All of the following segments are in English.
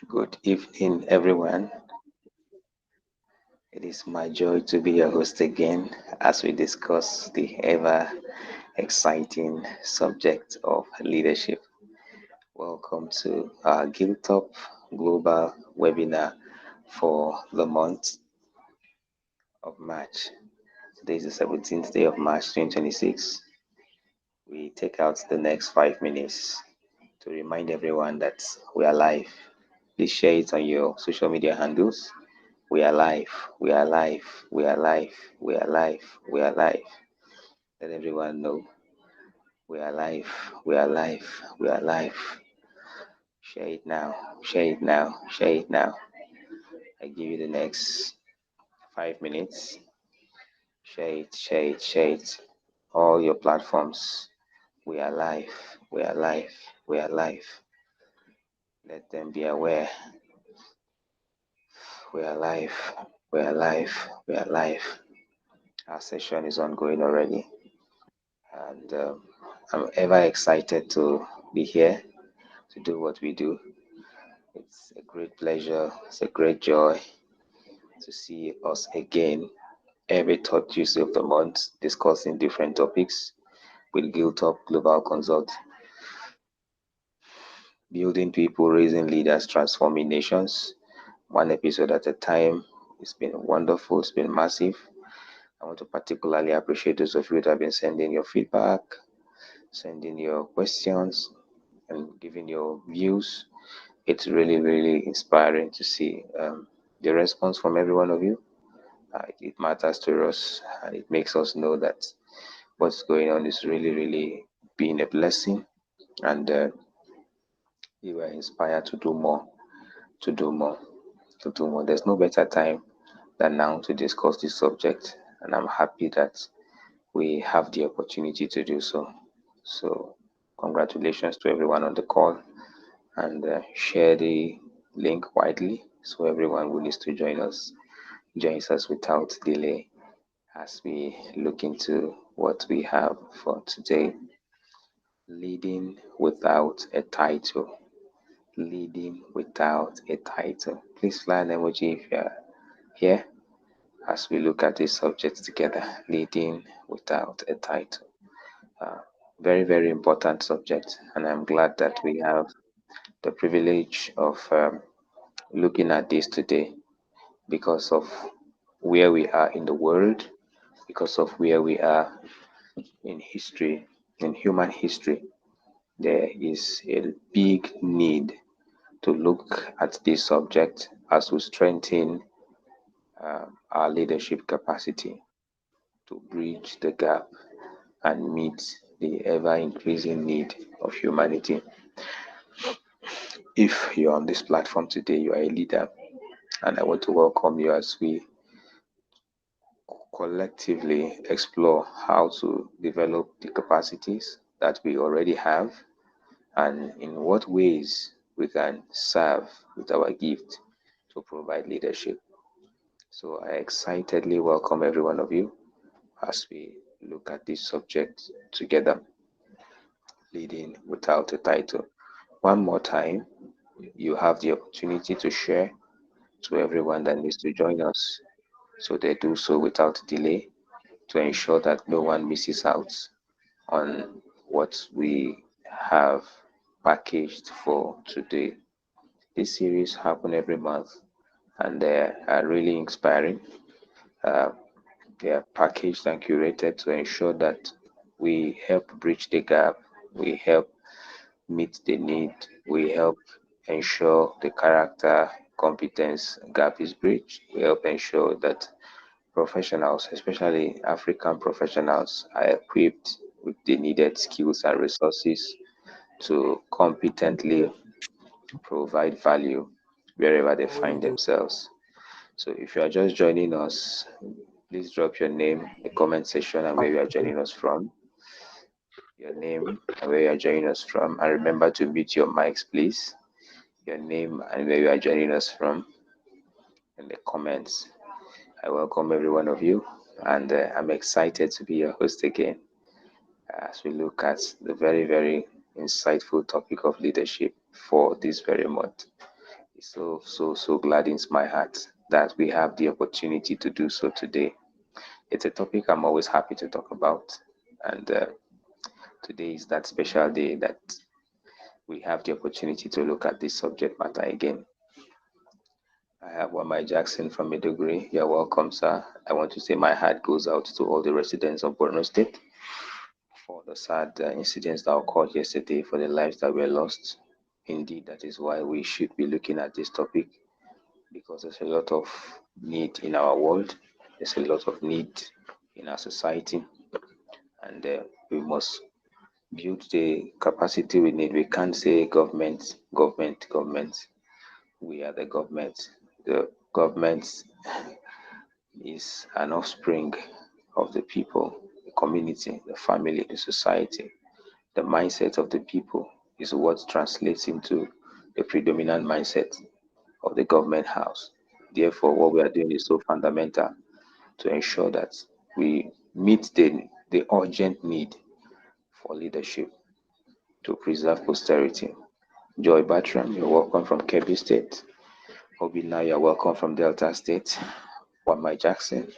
Good evening, everyone. It is my joy to be your host again as we discuss the ever exciting subject of leadership. Welcome to our Giltop Global webinar for the month of March. Today is the 17th day of March 2026. We take out the next 5 minutes to remind everyone that we are live. Please share it on your social media handles. We are live, we are live, we are live, we are live, we are live. Let everyone know we are live, we are live, we are live. Share it now, share it now, share it now. I give you the next 5 minutes. Share it, share it, share it. All your platforms. We are live, we are live, we are live. Let them be aware. We are live, we are live, we are live. Our session is ongoing already. And I'm ever excited to be here to do what we do. It's a great pleasure, it's a great joy to see us again every third Tuesday of the month discussing different topics with Giltop Global Consults, building people, raising leaders, transforming nations, one episode at a time. It's been wonderful, it's been massive. I want to particularly appreciate those of you that have been sending your feedback, sending your questions, and giving your views. It's really, really inspiring to see the response from every one of you. It matters to us and it makes us know that what's going on is really, really being a blessing. And you are inspired to do more, to do more, to do more. There's no better time than now to discuss this subject. And I'm happy that we have the opportunity to do so. So, congratulations to everyone on the call and share the link widely so everyone who needs to join us joins us without delay as we look into what we have for today. Leading without a title. Leading without a title. Please fly an emoji if you're here as we look at this subject together. Leading without a title. Uh, very, very important subject, and I'm glad that we have the privilege of looking at this today because of where we are in the world, because of where we are in history, in human history. There is a big need to look at this subject as we strengthen our leadership capacity to bridge the gap and meet the ever increasing need of humanity. If you're on this platform today, you are a leader, and I want to welcome you as we collectively explore how to develop the capacities that we already have and in what ways we can serve with our gift to provide leadership. So I excitedly welcome every one of you as we look at this subject together, leading without a title. One more time, you have the opportunity to share to everyone that needs to join us. So they do so without delay to ensure that no one misses out on what we have packaged for today. This series happen every month and they are really inspiring. Uh, they are packaged and curated to ensure that we help bridge the gap, we help meet the need, we help ensure the character competence gap is bridged, we help ensure that professionals, especially African professionals, are equipped with the needed skills and resources to competently provide value wherever they find themselves. So if you are just joining us, please drop your name in the comment section and where you are joining us from, your name and where you are joining us from, and remember to mute your mics, please. Your name and where you are joining us from in the comments. I welcome every one of you, and I'm excited to be your host again as we look at the very, very insightful topic of leadership for this very month. It so gladdens my heart that we have the opportunity to do so today. It's a topic I'm always happy to talk about, and today is that special day that we have the opportunity to look at this subject matter again. I have Wamai Jackson from Maiduguri. You're welcome, sir. I want to say my heart goes out to all the residents of Borno State for the sad incidents that occurred yesterday, for the lives that were lost. Indeed, that is why we should be looking at this topic, because there's a lot of need in our world, there's a lot of need in our society, and we must build the capacity we need. We can't say government, government, government. We are the government. The government is an offspring of the people, the community, the family, the society. The mindset of the people is what translates into the predominant mindset of the government house. Therefore, what we are doing is so fundamental to ensure that we meet the urgent need for leadership to preserve posterity. Joy Batram, you're welcome from Kebbi State. Obina, you're welcome from Delta State. Wamai Jackson,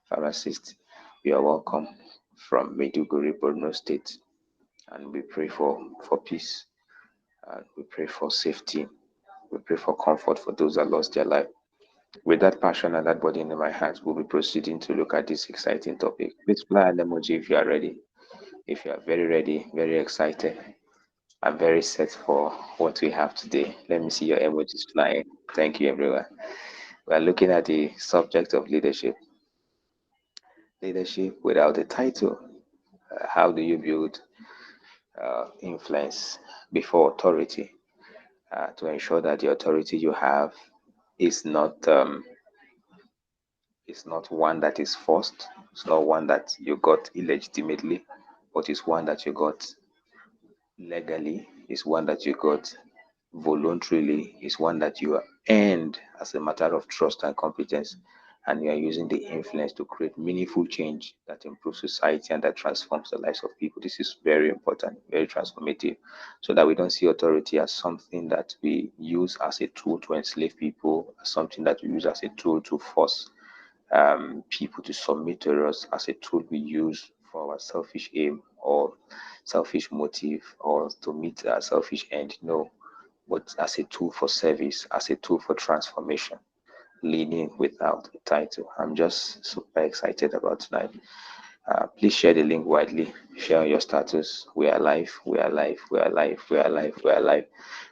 pharmacist, you are welcome from Maiduguri, Borno State. And we pray for peace, and we pray for safety, we pray for comfort for those that lost their life. With that passion and that burden in my heart, we'll be proceeding to look at this exciting topic. Please fly an emoji if you are ready. If you are very ready, very excited, I'm very set for what we have today. Let me see your emojis flying. Thank you, everyone. We are looking at the subject of leadership. Leadership without a title. How do you build influence before authority to ensure that the authority you have is not one that is forced. It's not one that you got illegitimately, but it's one that you got legally. It's one that you got voluntarily. It's one that you earned as a matter of trust and competence, and you are using the influence to create meaningful change that improves society and that transforms the lives of people. This is very important, very transformative, so that we don't see authority as something that we use as a tool to enslave people, as something that we use as a tool to force people to submit to us, as a tool we use for our selfish aim or selfish motive or to meet our selfish end. No, but as a tool for service, as a tool for transformation, leading without a title. I'm just super excited about tonight. Please share the link widely. Share on your status. We are live. We are live. We are live. We are live. We are live.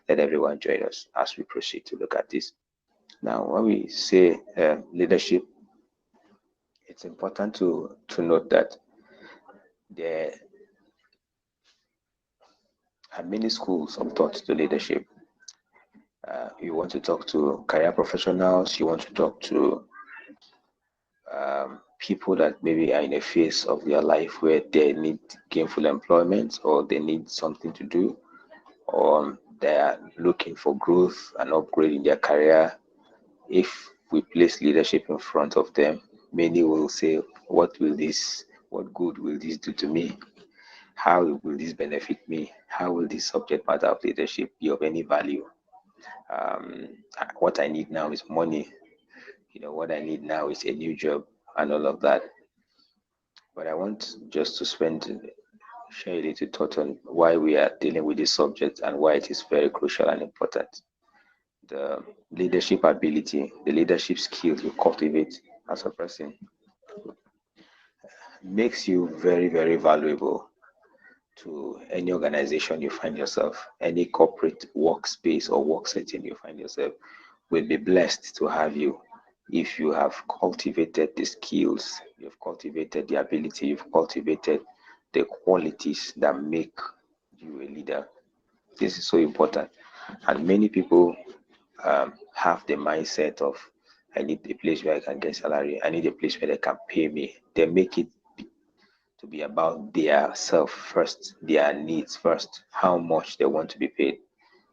Let everyone join us as we proceed to look at this. Now, when we say leadership, it's important to note that there are many schools of thought to leadership. You want to talk to career professionals, you want to talk to people that maybe are in a phase of their life where they need gainful employment or they need something to do, or they are looking for growth and upgrade in their career. If we place leadership in front of them, many will say, what good will this do to me? How will this benefit me? How will this subject matter of leadership be of any value? Um, what I need now is money. What I need now is a new job and all of that. But I want just to share a little thought on why we are dealing with this subject and why it is very crucial and important. The leadership ability, the leadership skills you cultivate as a person makes you very, very valuable to any organization you find yourself, any corporate workspace or work setting you find yourself. Will be blessed to have you if you have cultivated the skills, you've cultivated the ability, you've cultivated the qualities that make you a leader. This is so important. And many people have the mindset of, I need a place where I can get salary, I need a place where they can pay me. They make it to be about their self first, their needs first, how much they want to be paid,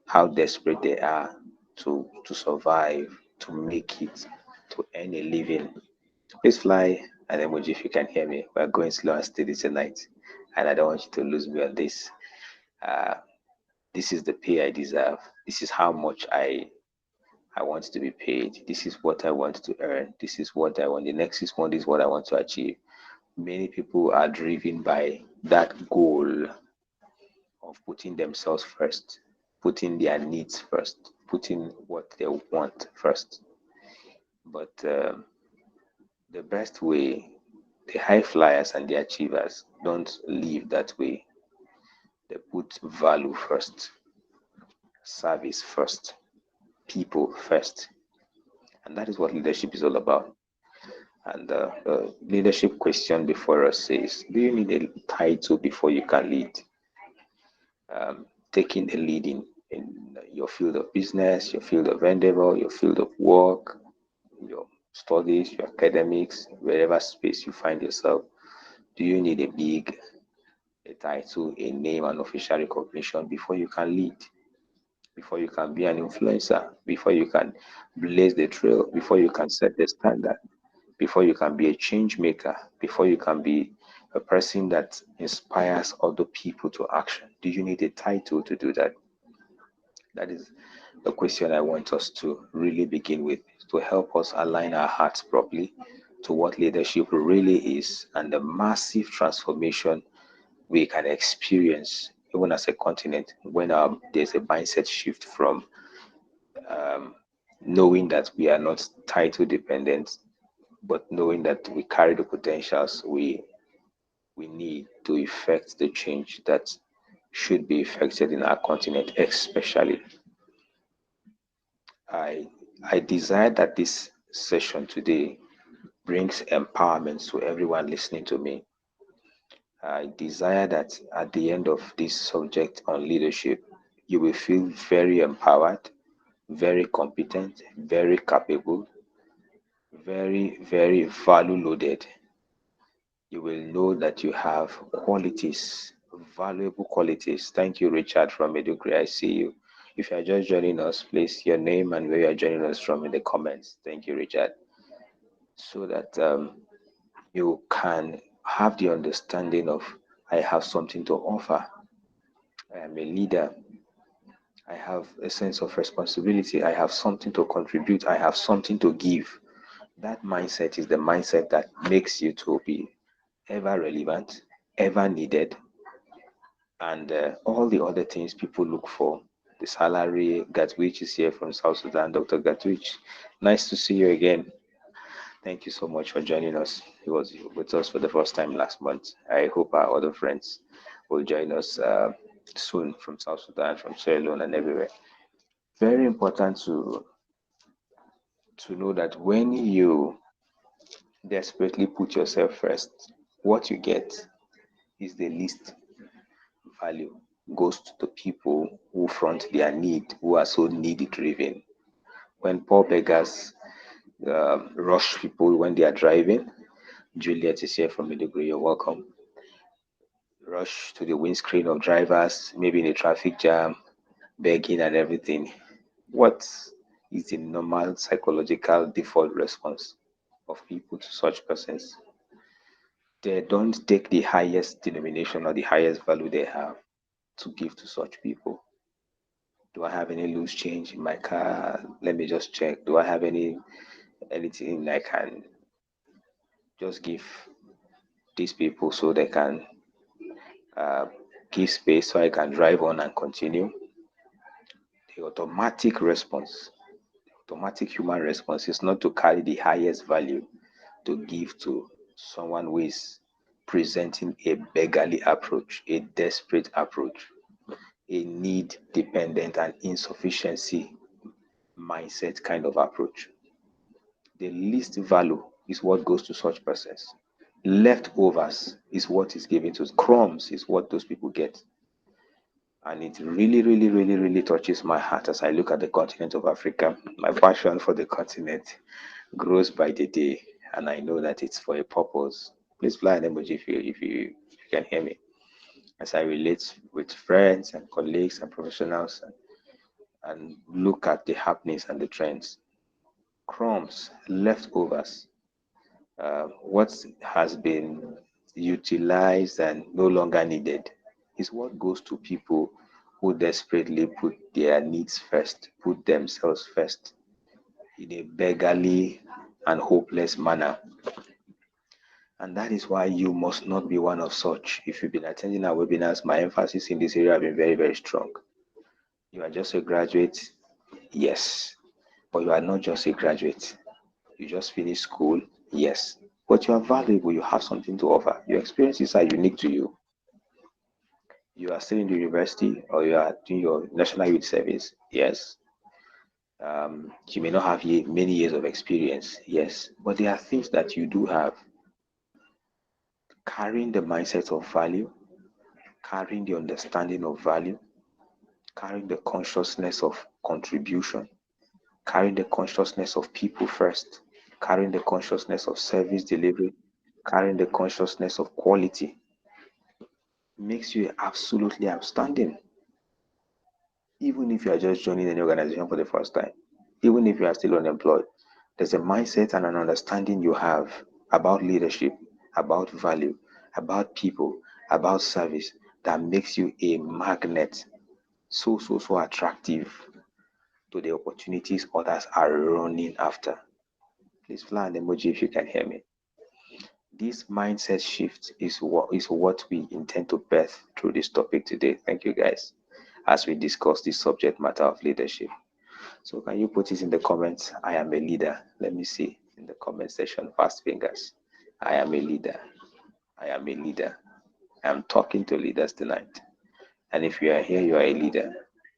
how desperate they are to survive, to make it, to earn a living. Please fly an emoji if you can hear me. We're going slow and steady tonight, and I don't want you to lose me on this. Uh, this is the pay I deserve. This is how much I I want to be paid. This is what I want to earn. This is what I want. The next 6 months is what I want to achieve. Many people are driven by that goal of putting themselves first, putting their needs first, putting what they want first. But the best way, the high flyers and the achievers don't live that way. They put value first, service first, people first. And that is what leadership is all about. And the leadership question before us says, do you need a title before you can lead? Taking a lead in your field of business, your field of endeavor, your field of work, your studies, your academics, wherever space you find yourself, do you need a title, a name, and official recognition before you can lead, before you can be an influencer, before you can blaze the trail, before you can set the standard, before you can be a change maker, before you can be a person that inspires other people to action? Do you need a title to do that? That is the question I want us to really begin with, to help us align our hearts properly to what leadership really is and the massive transformation we can experience even as a continent when there's a mindset shift from um, knowing that we are not title dependent, but knowing that we carry the potentials we need to effect the change that should be effected in our continent, especially. I I desire that this session today brings empowerment to everyone listening to me. I desire that at the end of this subject on leadership, you will feel very empowered, very competent, very capable, very, very value loaded. You will know that you have qualities, valuable qualities. Thank you, Richard from Medugri. I see you. If you are just joining us, place your name and where you are joining us from in the comments. Thank you, Richard. So that you can have the understanding of I have something to offer. I am a leader. I have a sense of responsibility. I have something to contribute. I have something to give. That mindset is the mindset that makes you to be ever relevant, ever needed, and all the other things people look for. The salary. Gatwich is here from South Sudan. Dr. Gatwich, nice to see you again. Thank you so much for joining us. He was with us for the first time last month. I hope our other friends will join us soon from South Sudan, from Sierra Leone, and everywhere. Very important to know that when you desperately put yourself first, what you get is the least value goes to the people who front their need, who are so needy driven. When poor beggars rush people when they are driving, Juliet is here from Meduguri. You're welcome. Rush to the windscreen of drivers, maybe in a traffic jam, begging and everything. What is the normal psychological default response of people to such persons? They don't take the highest denomination or the highest value they have to give to such people. Do I have any loose change in my car? Let me just check. Do I have anything I can just give these people so they can uh, give space so I can drive on and continue? The automatic human response is not to carry the highest value to give to someone who is presenting a beggarly approach, a desperate approach, a need dependent and insufficiency mindset kind of approach. The least value is what goes to such persons. Leftovers is what is given to us. Crumbs is what those people get. And it really, really, really, really touches my heart as I look at the continent of Africa. My passion for the continent grows by the day, and I know that it's for a purpose. Please fly an emoji if you can hear me. As I relate with friends and colleagues and professionals and look at the happenings and the trends. Crumbs, leftovers, what has been utilized and no longer needed is what goes to people who desperately put their needs first, put themselves first. in a beggarly and hopeless manner. And that is why you must not be one of such. If you've been attending our webinars, my emphasis in this area has been very, very strong. You are just a graduate, yes, but you are not just a graduate. You just finished school, yes, but you are valuable. You have something to offer. Your experiences are unique to you. You are still in the university or you are doing your national youth service, yes. You may not have many years of experience, yes, but there are things that you do have. Carrying the mindset of value, carrying the understanding of value, carrying the consciousness of contribution, carrying the consciousness of people first, carrying the consciousness of service delivery, carrying the consciousness of quality makes you absolutely outstanding. Even if you are just joining any organization for the first time, even if you are still unemployed, there's a mindset and an understanding you have about leadership, about value, about people, about service that makes you a magnet, so attractive to the opportunities others are running after. Please fly an emoji if you can hear me. This mindset shift is what we intend to birth through this topic today. Thank you guys as we discuss this subject matter of leadership. So can you put it in the comments? I am a leader. Let me see in the comment section. Fast fingers. I am a leader. I am a leader. I'm talking to leaders tonight. And if you are here, you are a leader.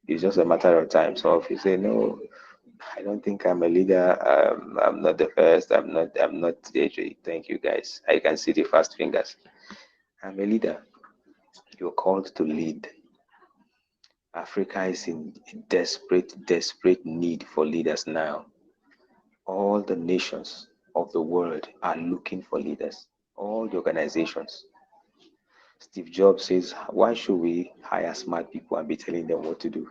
It's just a matter of time. So if you say no, I don't think I'm a leader. I'm not the first. I'm not the. Thank you guys. I can see the fast fingers. I'm a leader. You're called to lead. Africa is in desperate need for leaders now. All the nations of the world are looking for leaders. All the organizations. Steve Jobs says, why should we hire smart people and be telling them what to do?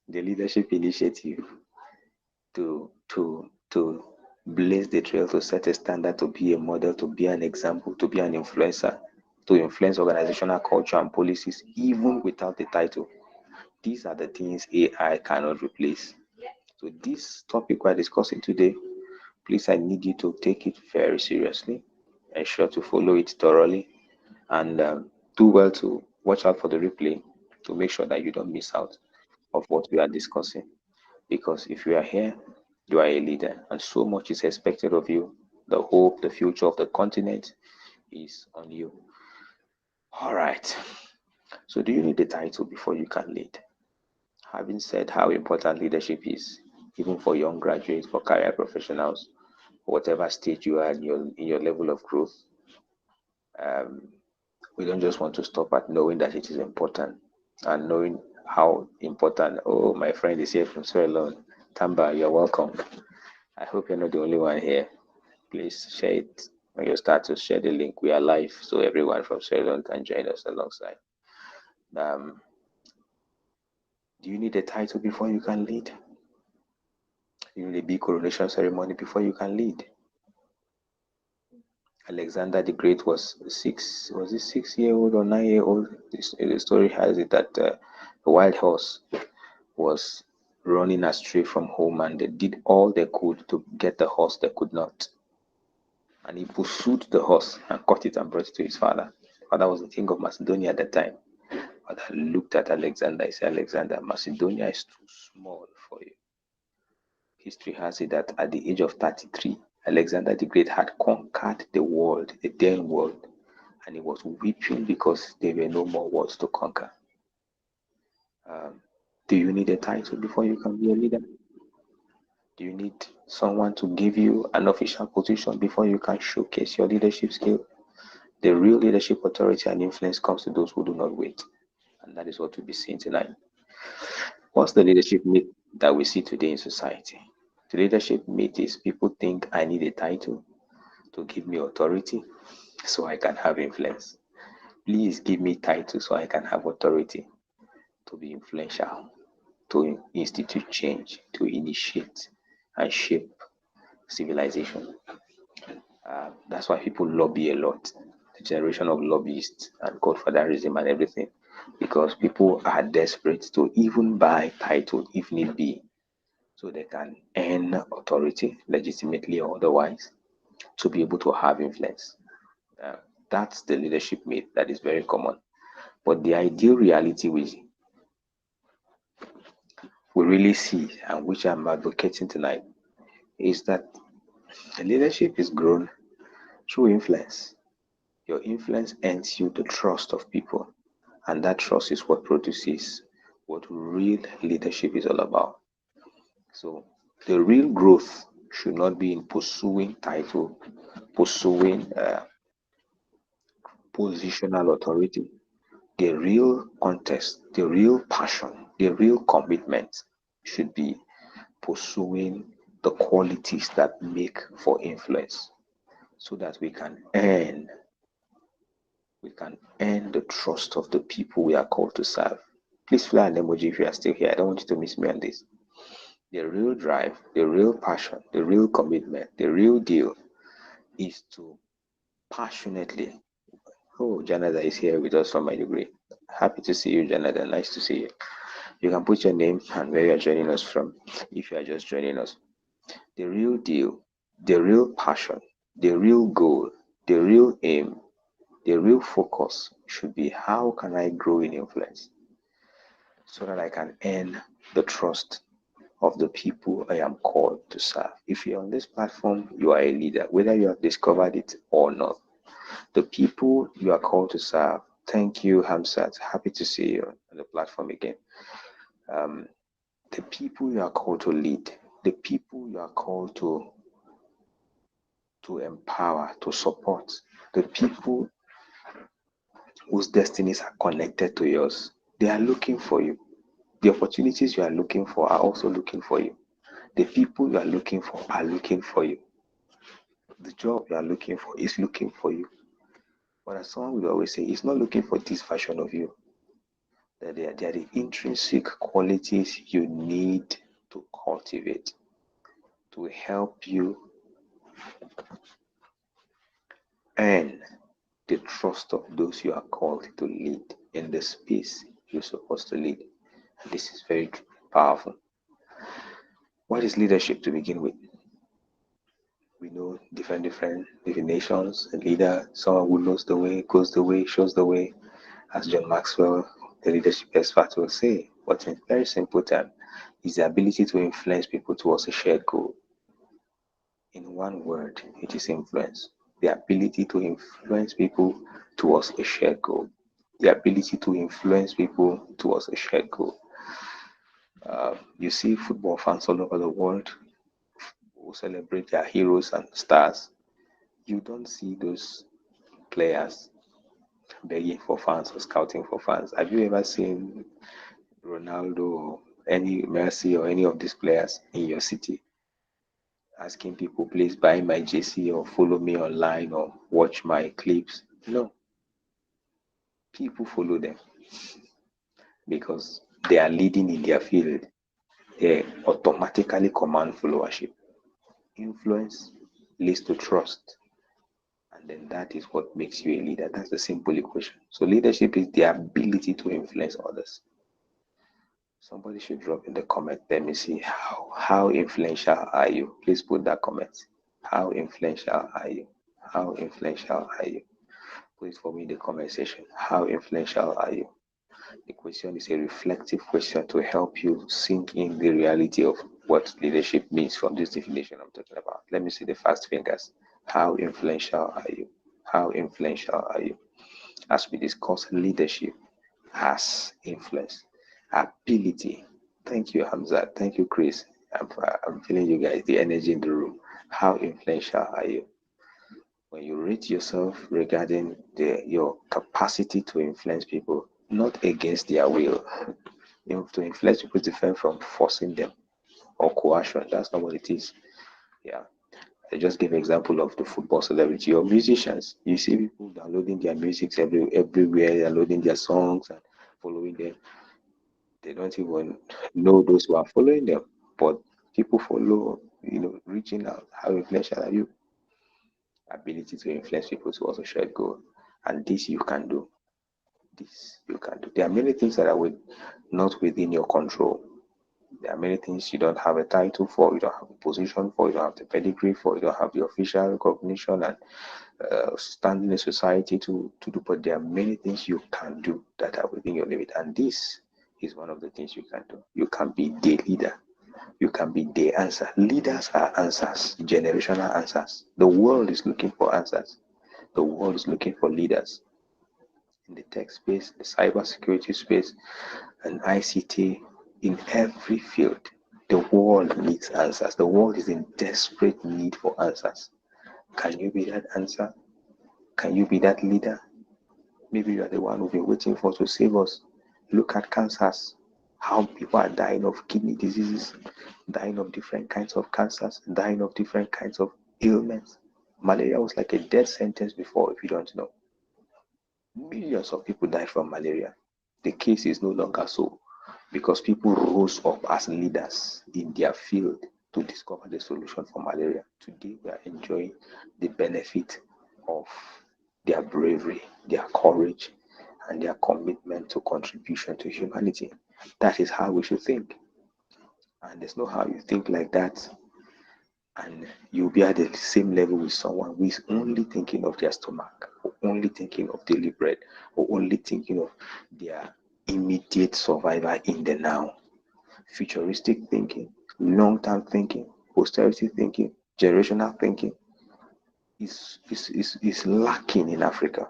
The leadership initiative to blaze the trail, to set a standard, to be a model, to be an example, to be an influencer, to influence organizational culture and policies, even without the title. These are the things AI cannot replace. So this topic we're discussing today, please, I need you to take it very seriously. Ensure to follow it thoroughly and do well to watch out for the replay to make sure that you don't miss out of what we are discussing. Because if you are here, you are a leader, and so much is expected of you. The hope, the future of the continent is on you. All right. So, do you need a title before you can lead? Having said how important leadership is, even for young graduates, for career professionals, whatever stage you are in your level of growth, we don't just want to stop at knowing that it is important and knowing how important. Oh, my friend is here from Sierra Leone. Tamba, you're welcome. I hope you're not the only one here. Please share it on your status, share the link. We are live, so everyone from Sierra Leone can join us alongside. Do you need a title before you can lead? You need a big coronation ceremony before you can lead. Alexander the Great was 6-year-old or 9-year-old? The story has it that a wild horse was running astray from home, and they did all they could to get the horse. They could not. And he pursued the horse and caught it and brought it to his father. His father was the king of Macedonia at the time. Father looked at Alexander. He said, Alexander, Macedonia is too small for you. History has it that at the age of 33, Alexander the Great had conquered the world, the then world, and he was weeping because there were no more worlds to conquer. Do you need a title before you can be a leader? Do you need someone to give you an official position before you can showcase your leadership skill? The real leadership authority and influence comes to those who do not wait. And that is what we'll be seeing tonight. What's the leadership myth that we see today in society? The leadership myth is people think I need a title to give me authority so I can have influence. Please give me title so I can have authority to be influential, to institute change, to initiate and shape civilization. That's why people lobby a lot. The generation of lobbyists and godfatherism and everything, because people are desperate to even buy title if need be. so they can earn authority, legitimately or otherwise, to be able to have influence. Uh, that's the leadership myth that is very common. But the ideal reality we really see, and which I'm advocating tonight, is that leadership is grown through influence. Your influence earns you the trust of people, and that trust is what produces what real leadership is all about. So, the real growth should not be in pursuing title, pursuing positional authority. The real contest, the real passion, the real commitment should be pursuing the qualities that make for influence, so that we can earn the trust of the people we are called to serve. Please fly an emoji if you are still here. I don't want you to miss me on this. The real drive, the real passion, the real commitment, the real deal is to passionately. Oh, Janada is here with us from my degree. Happy to see you, Janada. Nice to see you. You can put your name and where you are joining us from if you are just joining us. The real deal, the real passion, the real goal, the real aim, the real focus should be, how can I grow in influence so that I can earn the trust of the people I am called to serve. If you're on this platform, you are a leader, whether you have discovered it or not. The people you are called to serve. Thank you, Hamsat. Happy to see you on the platform again. Um, the people you are called to lead, the people you are called to empower, to support, the people whose destinies are connected to yours, they are looking for you. The opportunities you are looking for are also looking for you. The people you are looking for are looking for you. The job you are looking for is looking for you. But as someone would always say, it's not looking for this version of you. That they are the intrinsic qualities you need to cultivate to help you earn the trust of those you are called to lead in the space you're supposed to lead. And this is very powerful. What is leadership to begin with? We know different definitions. A leader, someone who knows the way, goes the way, shows the way, as John Maxwell, the leadership expert, will say. But in very simple terms, is the ability to influence people towards a shared goal. In one word, it is influence. The ability to influence people towards a shared goal. The ability to influence people towards a shared goal. You see football fans all over the world who celebrate their heroes and stars. You don't see those players begging for fans or scouting for fans. Have you ever seen Ronaldo or any Messi or any of these players in your city asking people, please buy my JC or follow me online or watch my clips? No, people follow them because they are leading in their field. They automatically command followership. Influence leads to trust, and then that is what makes you a leader. That's the simple equation. So leadership is the ability to influence others. Somebody should drop in the comment. Let me see how influential are you? Please put that comment. How influential are you? How influential are you? Put it for me in the comment section. How influential are you? The question is a reflective question to help you sink in the reality of what leadership means from this definition I'm talking about. Let me see the fast fingers. How influential are you? How influential are you? As we discuss leadership as influence, ability. Thank you, Hamza. Thank you, Chris. I'm feeling you guys, the energy in the room. How influential are you? When you rate yourself regarding your capacity to influence people, not against their will. To influence people is different from forcing them or coercion. That's not what it is. Yeah. I just gave an example of the football celebrity or musicians. You see people downloading their music everywhere, downloading their songs and following them. They don't even know those who are following them, but people follow, reaching out. How influential are you? Ability to influence people towards a shared goal. And this you can do. This you can do. There are many things that are not within your control. There are many things you don't have a title for, you don't have a position for, you don't have the pedigree for, you don't have the official recognition and standing in society to do. But there are many things you can do that are within your limit, and this is one of the things you can do. You can be the leader. You can be the answer. Leaders are answers, generational answers. The world is looking for answers. The world is looking for leaders in the tech space, the cybersecurity space, and ICT, in every field. The world needs answers. The world is in desperate need for answers. Can you be that answer? Can you be that leader? Maybe you are the one we've been waiting for to save us. Look at cancers, how people are dying of kidney diseases, dying of different kinds of cancers, dying of different kinds of ailments. Malaria was like a death sentence before, if you don't know. Millions of people die from malaria. The case is no longer so because people rose up as leaders in their field to discover the solution for malaria. Today, we are enjoying the benefit of their bravery, their courage, and their commitment to contribution to humanity. That is how we should think. And there's no how you think like that and you'll be at the same level with someone who is only thinking of their stomach, or only thinking of daily bread, or only thinking of their immediate survival in the now. Futuristic thinking, long-term thinking, posterity thinking, generational thinking is lacking in Africa.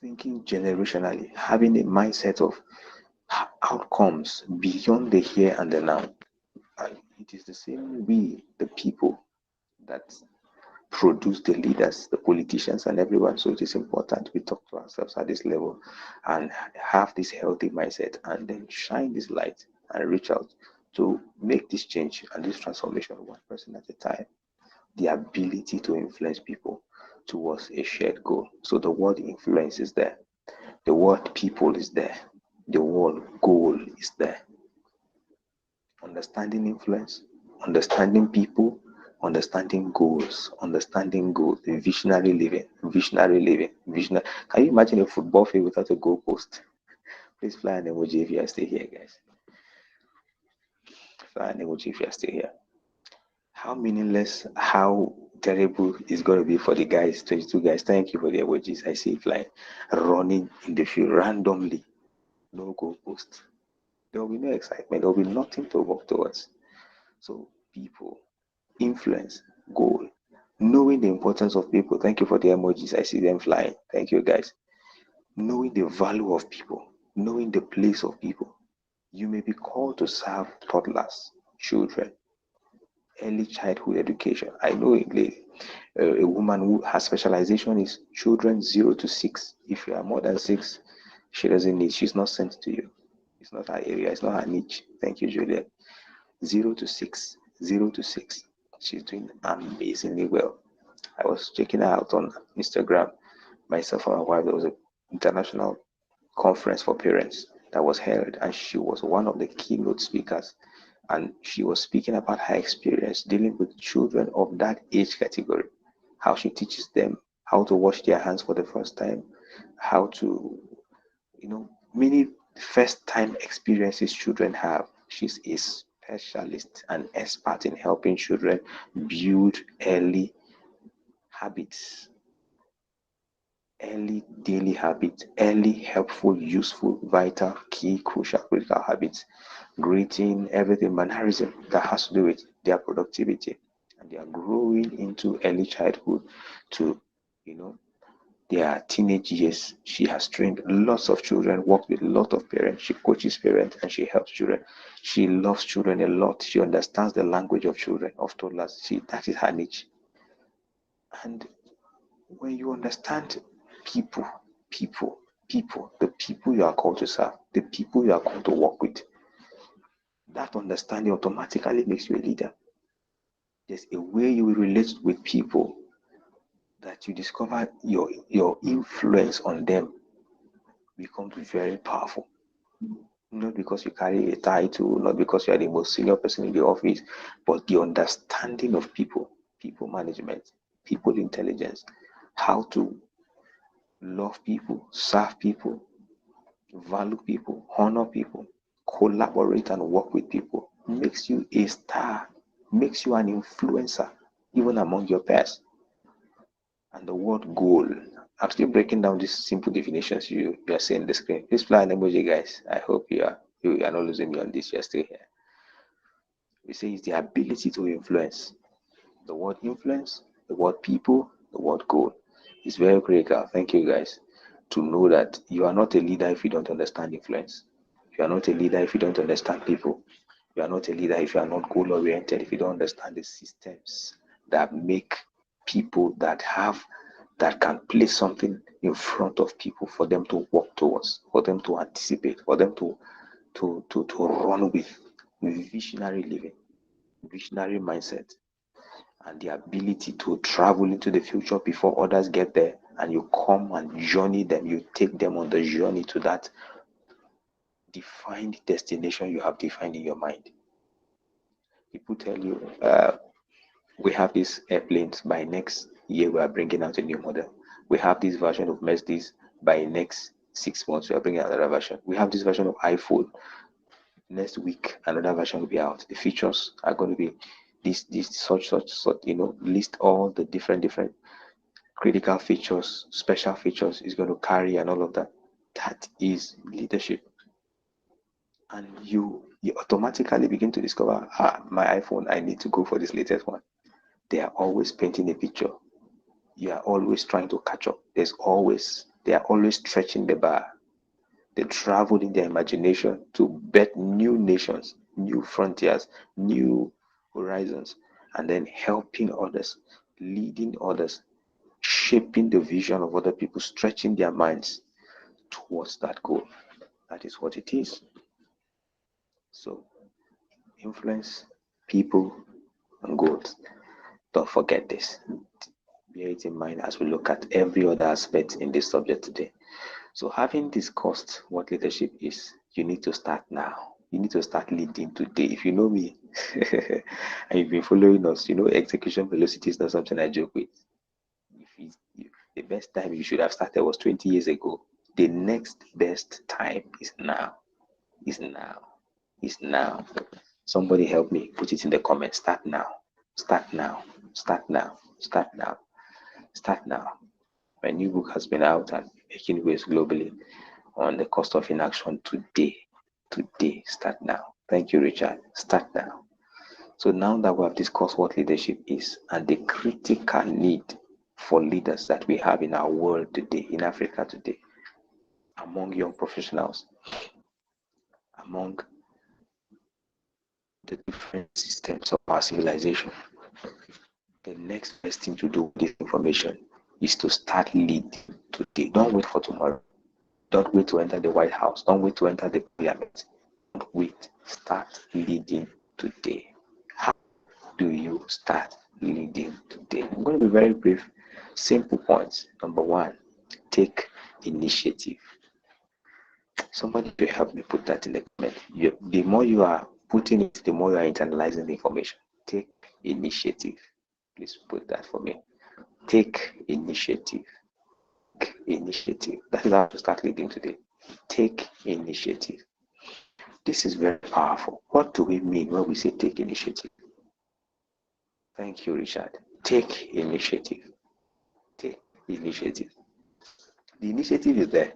Thinking generationally, having a mindset of outcomes beyond the here and the now. And it is the same we, the people, that produce the leaders, the politicians, and everyone. So it is important we talk to ourselves at this level and have this healthy mindset and then shine this light and reach out to make this change and this transformation one person at a time. The ability to influence people towards a shared goal. So the word influence is there. The word people is there. The word goal is there. Understanding influence, understanding people, understanding goals, visionary living, visionary. Can you imagine a football field without a goal post? Please fly an emoji if you are still here, guys. Fly an emoji if you are still here. How meaningless, how terrible is going to be for the guys, 22 guys. Thank you for the emojis. I see flying, running in the field randomly. No goal post. There will be no excitement. There will be nothing to work towards. So people, influence, goal, knowing the importance of people. Thank you for the emojis. I see them flying. Thank you, guys. Knowing the value of people, knowing the place of people. You may be called to serve toddlers, children, early childhood education. I know a woman who her specialization is children 0 to 6. If you are more than 6, she doesn't need, she's not sent to you. It's not her area, it's not her niche. Thank you, Juliet. 0 to 6, 0 to 6. She's doing amazingly well. I was checking her out on Instagram. Myself and my wife, there was an international conference for parents that was held, and she was one of the keynote speakers. And she was speaking about her experience dealing with children of that age category, how she teaches them how to wash their hands for the first time, how to, many first time experiences children have. She's a specialist and expert in helping children build early habits, early daily habits, early helpful, useful, vital, key, crucial, critical habits, greeting, everything, mannerism that has to do with their productivity. And they are growing into early childhood to, their teenage years. She has trained lots of children, worked with a lot of parents. She coaches parents and she helps children. She loves children a lot. She understands the language of children, of toddlers. That is her niche. And when you understand people, the people you are called to serve, the people you are called to work with, that understanding automatically makes you a leader. There's a way you will relate with people that you discover your influence on them becomes very powerful. Not because you carry a title, not because you are the most senior person in the office, but the understanding of people, people management, people intelligence, how to love people, serve people, value people, honor people, collaborate and work with people, makes you a star, makes you an influencer, even among your peers. And the word goal, I'm still breaking down these simple definitions you are seeing on the screen. Please fly an emoji, guys. I hope you are not losing me on this. You're still here. We say it's the ability to influence. The word influence, the word people, the word goal is very critical. Thank you, guys. To know that you are not a leader if you don't understand influence. You are not a leader if you don't understand people. You are not a leader if you are not goal oriented, if you don't understand the systems that make people that can place something in front of people for them to walk towards, for them to anticipate, for them to run with visionary living, visionary mindset, and the ability to travel into the future before others get there, and you come and journey them, you take them on the journey to that defined destination you have defined in your mind. People tell you, we have these airplanes, by next year we are bringing out a new model. We have this version of Mercedes, by next 6 months we are bringing out another version. We have this version of iPhone, next week another version will be out. The features are going to be this such, list all the different critical features, special features is going to carry, and all of that. That is leadership. And you automatically begin to discover, my iPhone, I need to go for this latest one. They are always painting a picture. You are always trying to catch up. They are always stretching the bar. They travel in their imagination to bet new nations, new frontiers, new horizons, and then helping others, leading others, shaping the vision of other people, stretching their minds towards that goal. That is what it is. So, influence, people, and goals. Don't forget this. Bear it in mind as we look at every other aspect in this subject today. So, having discussed what leadership is, you need to start now. You need to start leading today. If you know me and you've been following us, you know execution velocity is not something I joke with. The best time you should have started was 20 years ago. The next best time is now. Is now. Is now. Somebody help me. Put it in the comments. Start now. Start now. Start now. Start now. Start now. My new book has been out and making waves globally on the cost of inaction today. Today. Start now. Thank you, Richard. Start now. So now that we have discussed what leadership is and the critical need for leaders that we have in our world today, in Africa today, among young professionals, among the different systems of our civilization, the next best thing to do with this information is to start leading today. Don't wait for tomorrow. Don't wait to enter the White House. Don't wait to enter the parliament. Don't wait. Start leading today. How do you start leading today? I'm going to be very brief. Simple points. Number one, take initiative. Somebody should help me put that in the comment. The more you are putting it, the more you are internalizing the information. Take initiative. Please put that for me. Take initiative. Take initiative. That is how to start leading today. Take initiative. This is very powerful. What do we mean when we say take initiative? Thank you, Richard. Take initiative. Take initiative. The initiative is there.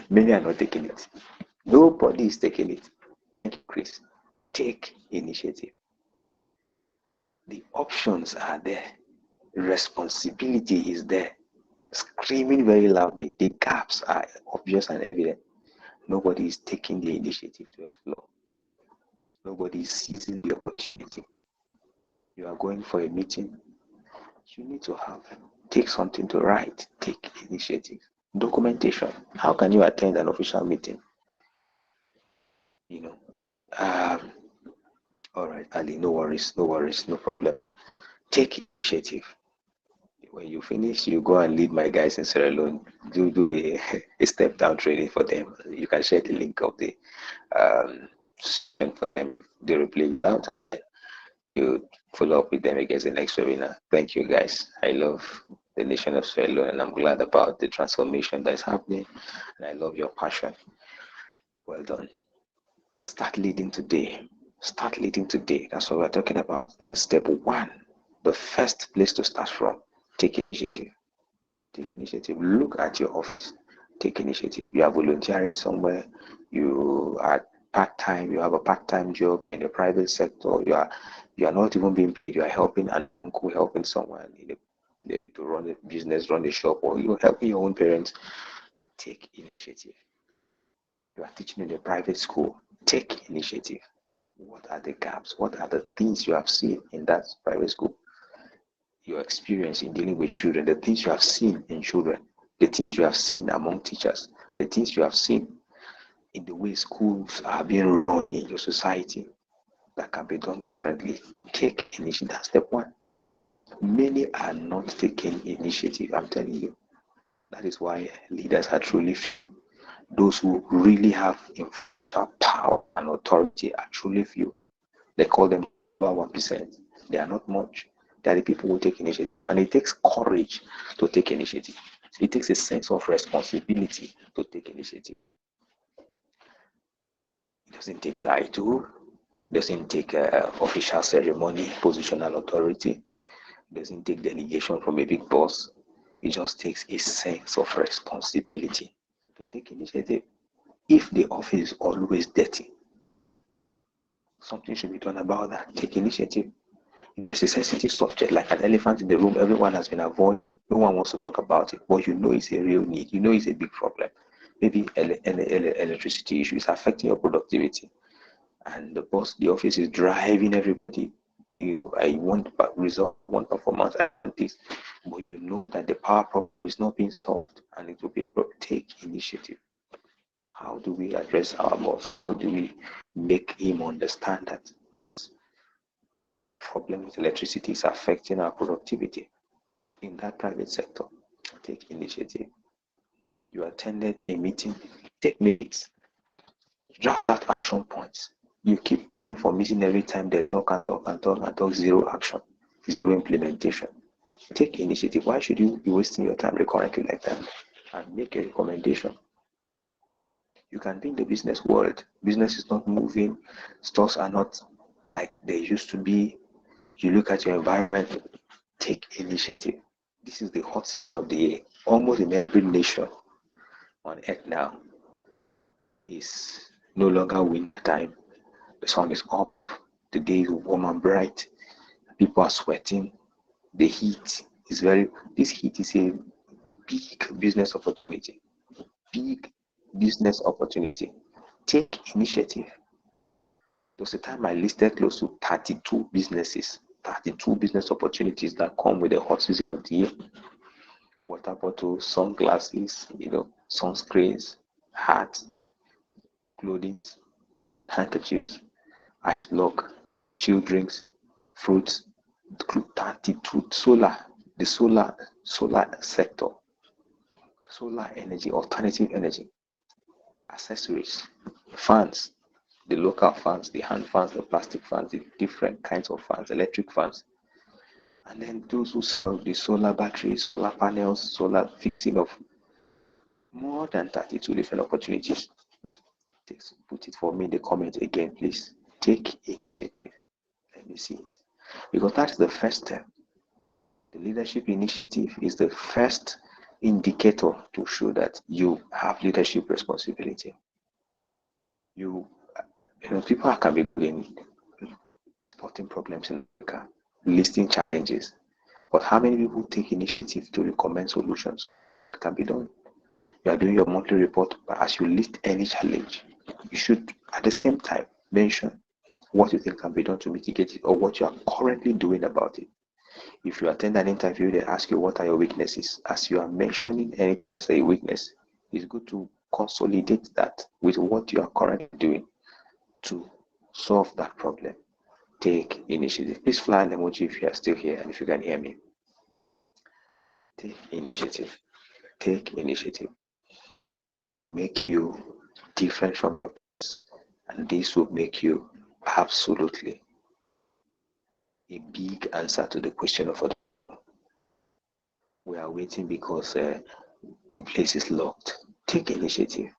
Many are not taking it. Nobody is taking it. Thank you, Chris. Take initiative. The options are there. Responsibility is there. Screaming very loudly. The gaps are obvious and evident. Nobody is taking the initiative to explore. Nobody is seizing the opportunity. You are going for a meeting. You need to take something to write. Take initiative. Documentation. How can you attend an official meeting? All right, Ali, no worries, no problem. Take initiative. When you finish, you go and lead my guys in Sierra Leone. Do a step down training for them. You can share the link of the for them. The replay out. You follow up with them against the next webinar. Thank you, guys. I love the nation of Sierra Leone, and I'm glad about the transformation that is happening. And I love your passion. Well done. Start leading today. Start leading today. That's what we're talking about. Step one, the first place to start from. Take initiative. Take initiative. Look at your office. Take initiative. You are volunteering somewhere. You are part-time. You have a part-time job in the private sector. You are not even being paid. You are helping an uncle, helping someone to run a business, run a shop, or you're helping your own parents. Take initiative. You are teaching in a private school. Take initiative. What are the gaps? What are the things you have seen in that private school? Your experience in dealing with children, the things you have seen in children, the things you have seen among teachers, the things you have seen in the way schools are being run in your society that can be done differently. Take initiative. That's step one. Many are not taking initiative, I'm telling you. That is why leaders are truly few. Those who really have power and authority are truly few. They call them about 1%. They are not much. They are the people who take initiative. And it takes courage to take initiative. It takes a sense of responsibility to take initiative. It doesn't take title. It doesn't take official ceremony, positional authority. It doesn't take delegation from a big boss. It just takes a sense of responsibility to take initiative. If the office is always dirty, something should be done about that. Take initiative. It's a sensitive subject, like an elephant in the room. Everyone has been avoiding. No one wants to talk about it, but you know it's a real need. You know it's a big problem. Maybe electricity issue is affecting your productivity, and the boss, the office is driving everybody. I want result, want performance, and this, but you know that the power problem is not being solved, and it will be take initiative. How do we address our boss? How do we make him understand that problem with electricity is affecting our productivity in that private sector? Take initiative. You attended a meeting, take minutes, draft out action points. You keep for meeting every time they talk and talk and talk and talk, zero action, zero implementation. Take initiative. Why should you be wasting your time recurrently like that? And make a recommendation. You can be in the business world. Business is not moving. Stores are not like they used to be. You look at your environment. Take initiative. This is the hot season of the year. Almost in every nation on earth now is no longer winter time. The sun is up. The day is warm and bright. People are sweating. The heat is this heat is a big business opportunity. Big business opportunity. Take initiative. There was a time I listed close to 32 businesses, 32 business opportunities that come with the hot season of the year. Water bottles, sunglasses, sunscreens, hats, clothing, handkerchiefs, ice block, chill drinks, fruits, 32 solar, the solar sector, solar energy, alternative energy, accessories, fans, the local fans, the hand fans, the plastic fans, the different kinds of fans, electric fans. And then those who sell the solar batteries, solar panels, solar fixing of more than 32 different opportunities. Put it for me in the comment again, please. Take it. Let me see. Because that's the first step. The leadership initiative is the first indicator to show that you have leadership responsibility. People can be good in spotting problems in Africa, listing challenges, but how many people take initiative to recommend solutions that can be done? You are doing your monthly report, but as you list any challenge, you should at the same time mention what you think can be done to mitigate it or what you are currently doing about it. If you attend an interview, they ask you what are your weaknesses. As you are mentioning any say weakness, it's good to consolidate that with what you are currently doing to solve that problem. Take initiative. Please fly an emoji if you are still here and if you can hear me. Take initiative. Take initiative. Make you different from others, and this will make you absolutely a big answer to the question of we are waiting because the place is locked. Take initiative.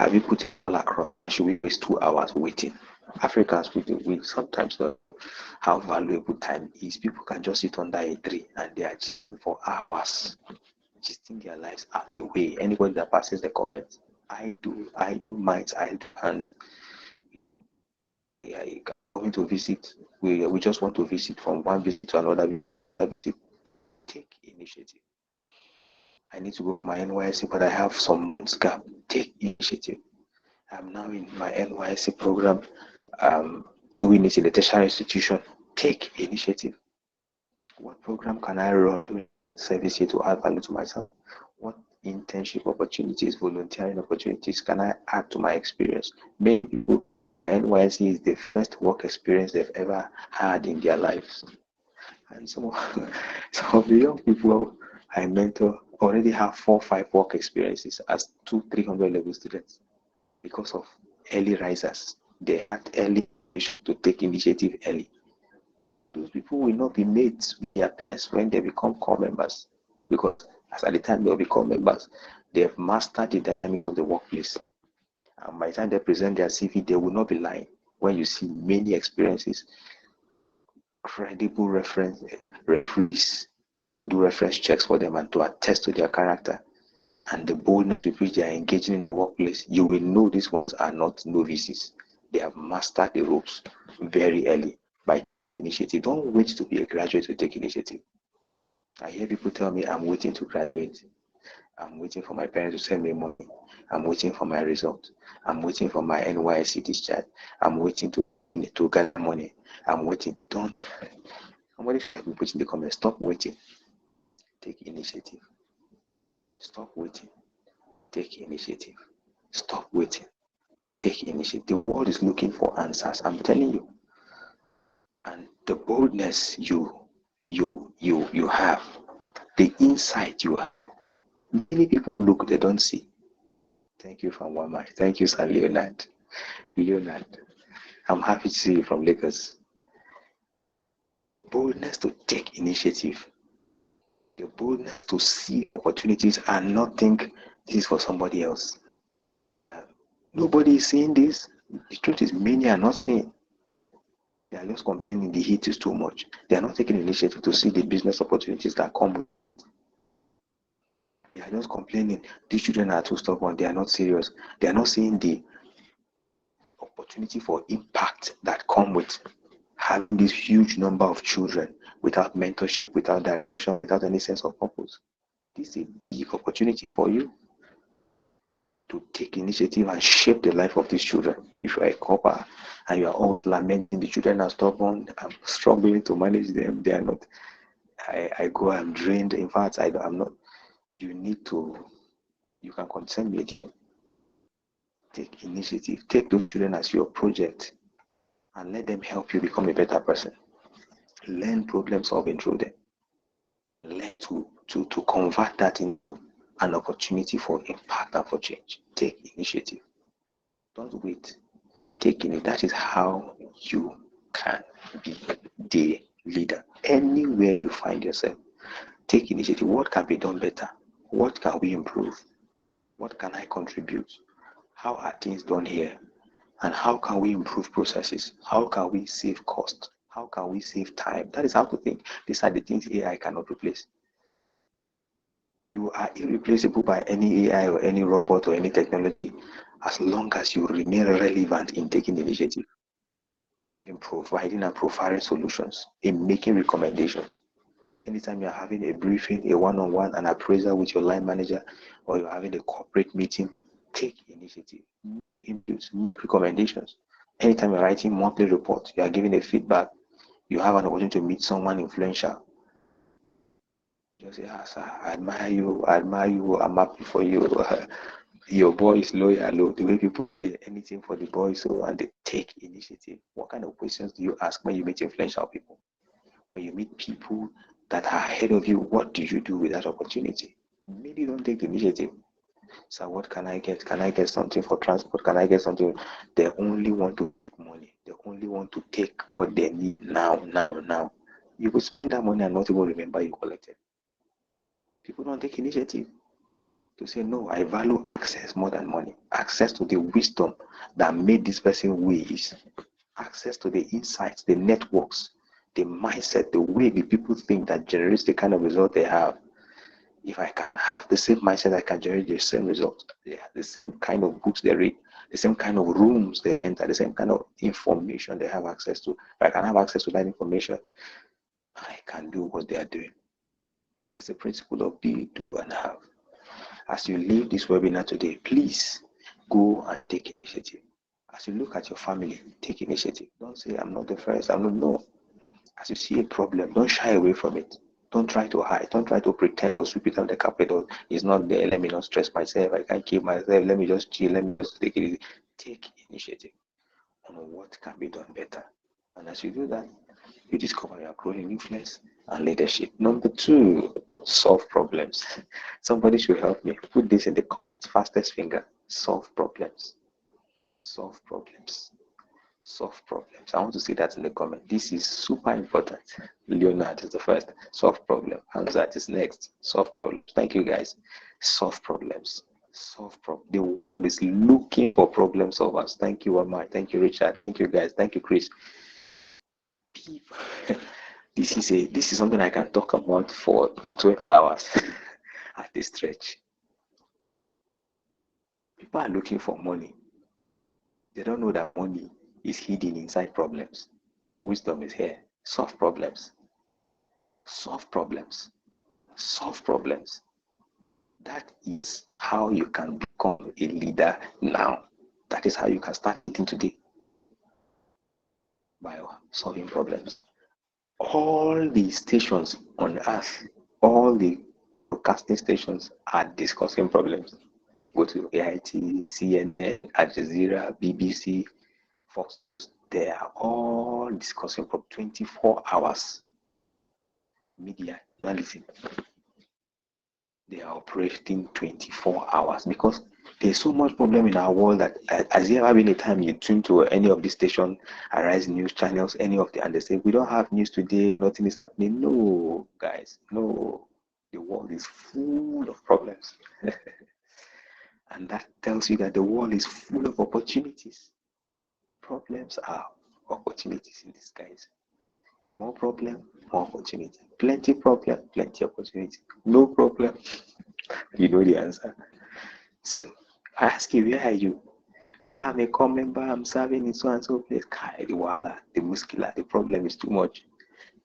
Have you put it all across? Should we waste 2 hours waiting? Africans, we sometimes don't know how valuable time is. People can just sit under a tree and they are chatting for hours, gisting their lives out the way. Anybody that passes the comments, I do minds, I do, and yeah, going to visit. We just want to visit from one visit to another visit. Take initiative. I need to go to my NYC, but I have some months gap. Take initiative. I'm now in my NYC program. Doing it in a tertiary institution. Take initiative. What program can I run to service here to add value to myself? What internship opportunities, volunteering opportunities can I add to my experience? Many people, NYC is the first work experience they've ever had in their lives. And some of the young people I mentor already have 4-5 work experiences as 200-300 level students because of early risers. They had early to take initiative early. Those people will not be mates with their parents when they become core members, because as at the time they'll become members, they have mastered the dynamic of the workplace. And by the time they present their CV, they will not be lying. When you see many experiences, credible referees do reference checks for them and to attest to their character and the boldness with which they are engaging in the workplace, you will know these ones are not novices. They have mastered the ropes very early by initiative. Don't wait to be a graduate to take initiative. I hear people tell me, I'm waiting to graduate. I'm waiting for my parents to send me money. I'm waiting for my result. I'm waiting for my NYSC discharge. I'm waiting to get money. I'm waiting. Don't. Somebody should put in the comments, stop waiting. Take initiative. Stop waiting. Take initiative. Stop waiting. Take initiative. The world is looking for answers. I'm telling you. And the boldness you have, the insight you have, many people look, they don't see. Thank you from Wama. Thank you, Sir Leonard. Leonard, I'm happy to see you from Lagos. Boldness to take initiative. The boldness to see opportunities and not think this is for somebody else. Nobody is seeing this. The truth is, many are not seeing. They are just complaining the heat is too much. They are not taking initiative to see the business opportunities that come with. They are just complaining these children are too stubborn. They are not serious. They are not seeing the opportunity for impact that come with having this huge number of children without mentorship, without direction, without any sense of purpose. This is a big opportunity for you to take initiative and shape the life of these children. If you are a copper and you are all lamenting the children are stubborn, I'm struggling to manage them, they are not. I go, I'm drained. In fact, I'm not. You need to, you can consent me. Take initiative. Take those children as your project and let them help you become a better person. Learn problem solving through them. Learn to convert that into an opportunity for impact and for change. Take initiative. Don't wait. Take it. That is how you can be the leader. Anywhere you find yourself, take initiative. What can be done better? What can we improve? What can I contribute? How are things done here? And how can we improve processes? How can we save cost? How can we save time? That is how to think. These are the things AI cannot replace. You are irreplaceable by any AI or any robot or any technology as long as you remain relevant in taking initiative, in providing and profiling solutions, in making recommendations. Anytime you're having a briefing, a one-on-one, an appraisal with your line manager, or you're having a corporate meeting, take initiative, make recommendations. Anytime you're writing monthly reports, you are giving a feedback, you have an opportunity to meet someone influential. Just say, sir, I admire you, I'm happy for you. Your boy is loyal, the way people do anything for the boy, so and they take initiative. What kind of questions do you ask when you meet influential people? When you meet people that are ahead of you, what do you do with that opportunity? Maybe don't take the initiative. So what can I get? Can I get something for transport? Can I get something? They only want to make money. They only want to take what they need now. You will spend that money and not even remember you collected. People don't take initiative. To say, no, I value access more than money. Access to the wisdom that made this person who he is. Access to the insights, the networks, the mindset, the way the people think that generates the kind of result they have. If I can have the same mindset, I can generate the same results. Yeah, the same kind of books they read, the same kind of rooms they enter, the same kind of information they have access to. If I can have access to that information, I can do what they are doing. It's the principle of be, do, and have. As you leave this webinar today, please go and take initiative. As you look at your family, take initiative. Don't say, I'm not the first, I'm not, no. As you see a problem, don't shy away from it. Don't try to hide. Don't try to pretend or sweep it on the carpet or it's not there. Let me not stress myself. I can't keep myself. Let me just chill. Let me just take it easy. Take initiative on what can be done better. And as you do that, you discover your growing influence and leadership. Number 2, solve problems. Somebody should help me. Put this in the fastest finger. Solve problems. Solve problems. Solve problems. I want to see that in the comment. This is super important. Leonard is the first. Solve problem. Hamzat is next. Solve problems. Thank you, guys. Solve problems. Solve problems. The world is looking for problem solvers. Thank you, Amai. Thank you, Richard. Thank you, guys. Thank you, Chris. People. This is something I can talk about for 12 hours at this stretch. People are looking for money. They don't know that money is hidden inside problems. Wisdom is here. Solve problems. Solve problems. Solve problems. That is how you can become a leader now. That is how you can start eating today. By solving problems. All the stations on earth, all the broadcasting stations are discussing problems. Go to AIT, CNN, Al Jazeera, BBC, Fox. They are all discussing for 24 hours. Media journalism. They are operating 24 hours because there's so much problem in our world that has there ever been a time you tune to any of these station, Arise news channels, any of the, and they say, we don't have news today, nothing is happening. No, guys, no. The world is full of problems. And that tells you that the world is full of opportunities. Problems are opportunities in disguise. More problem, more opportunity. Plenty problem, plenty opportunity. No problem. You know the answer. So I ask you, where are you? I'm a core member, I'm serving in so and so place. The muscular, the problem is too much.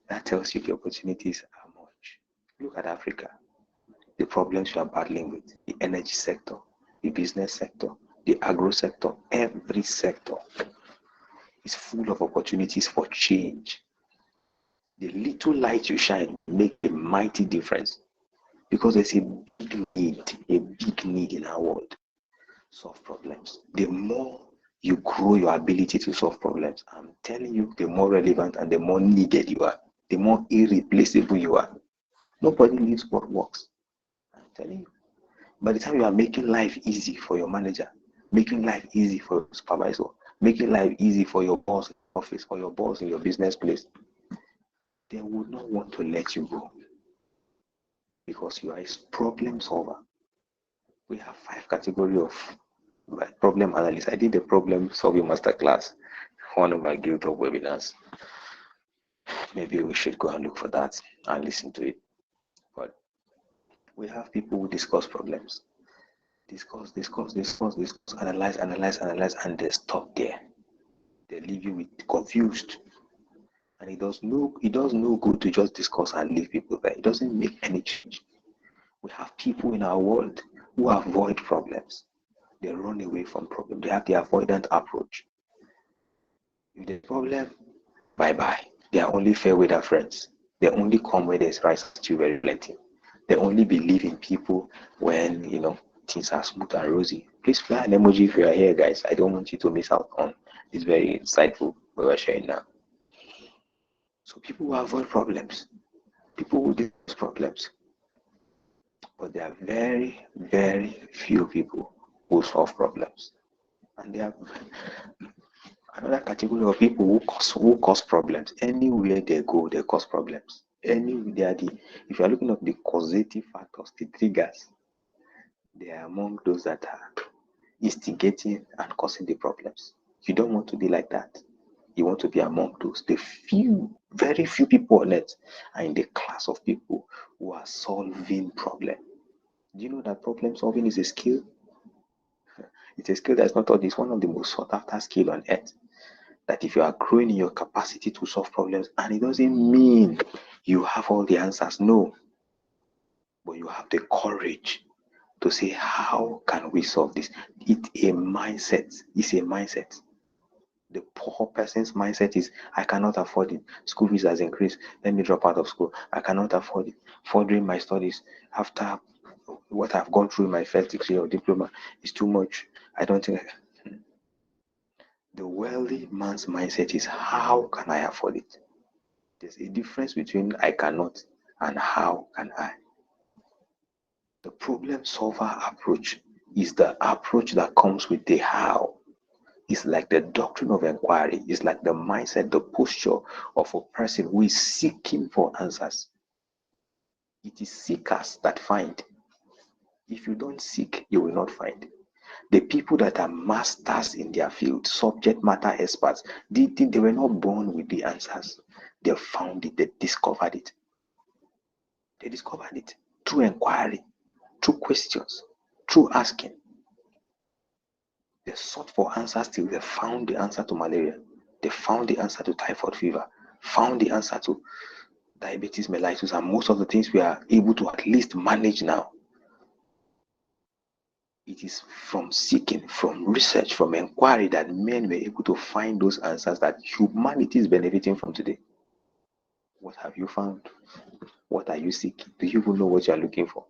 That tells you the opportunities are much. Look at Africa. The problems you are battling with, the energy sector, the business sector, the agro sector, every sector is full of opportunities for change. The little light you shine make a mighty difference because there's a big need in our world. Solve problems. The more you grow your ability to solve problems, I'm telling you, the more relevant and the more needed you are, the more irreplaceable you are. Nobody needs what works. I'm telling you. By the time you are making life easy for your manager, making life easy for your supervisor, making life easy for your boss in the office, for your boss in your business place, they would not want to let you go because you are a problem solver. We have 5 categories of problem analysis. I did the problem solving masterclass, one of my Giltop webinars. Maybe we should go and look for that and listen to it. But we have people who discuss problems. Discuss, analyze, and they stop there. They leave you with confused. And it does no good to just discuss and leave people there. It doesn't make any change. We have people in our world who avoid problems. They run away from problems. They have the avoidant approach. If there's a problem, bye-bye. They are only fair weather friends. They only come where there's rice stew very plenty. They only believe in people when, things are smooth and rosy. Please fly an emoji if you are here, guys. I don't want you to miss out on this very insightful we are sharing now. So people who avoid problems, people who discuss problems, but there are very, very few people who solve problems. And there are another category of people who cause problems. Anywhere they go, they cause problems. If you are looking at the causative factors, the triggers, They are among those that are instigating and causing the problems. You don't want to be like that. You want to be among those. The few, very few people on earth are in the class of people who are solving problems. Do you know that problem solving is a skill? It's a skill that's not taught. It's one of the most sought after skill on earth. That if you are growing in your capacity to solve problems, and it doesn't mean you have all the answers, no, but you have the courage to say, how can we solve this? It's a mindset. It's a mindset. The poor person's mindset is, I cannot afford it. School fees has increased. Let me drop out of school. I cannot afford it. Furthering my studies after what I've gone through in my first degree or diploma is too much. I don't think The wealthy man's mindset is, how can I afford it? There's a difference between I cannot and how can I. The problem solver approach is the approach that comes with the how. It's like the doctrine of inquiry. It's like the mindset, the posture of a person who is seeking for answers. It is seekers that find. If you don't seek, you will not find. The people that are masters in their field, subject matter experts, they were not born with the answers. They found it, they discovered it. They discovered it through inquiry, through questions, through asking. They sought for answers till they found the answer to malaria. They found the answer to typhoid fever, found the answer to diabetes mellitus, and most of the things we are able to at least manage now. It is from seeking, from research, from inquiry that men were able to find those answers that humanity is benefiting from today. What have you found? What are you seeking? Do you even know what you are looking for?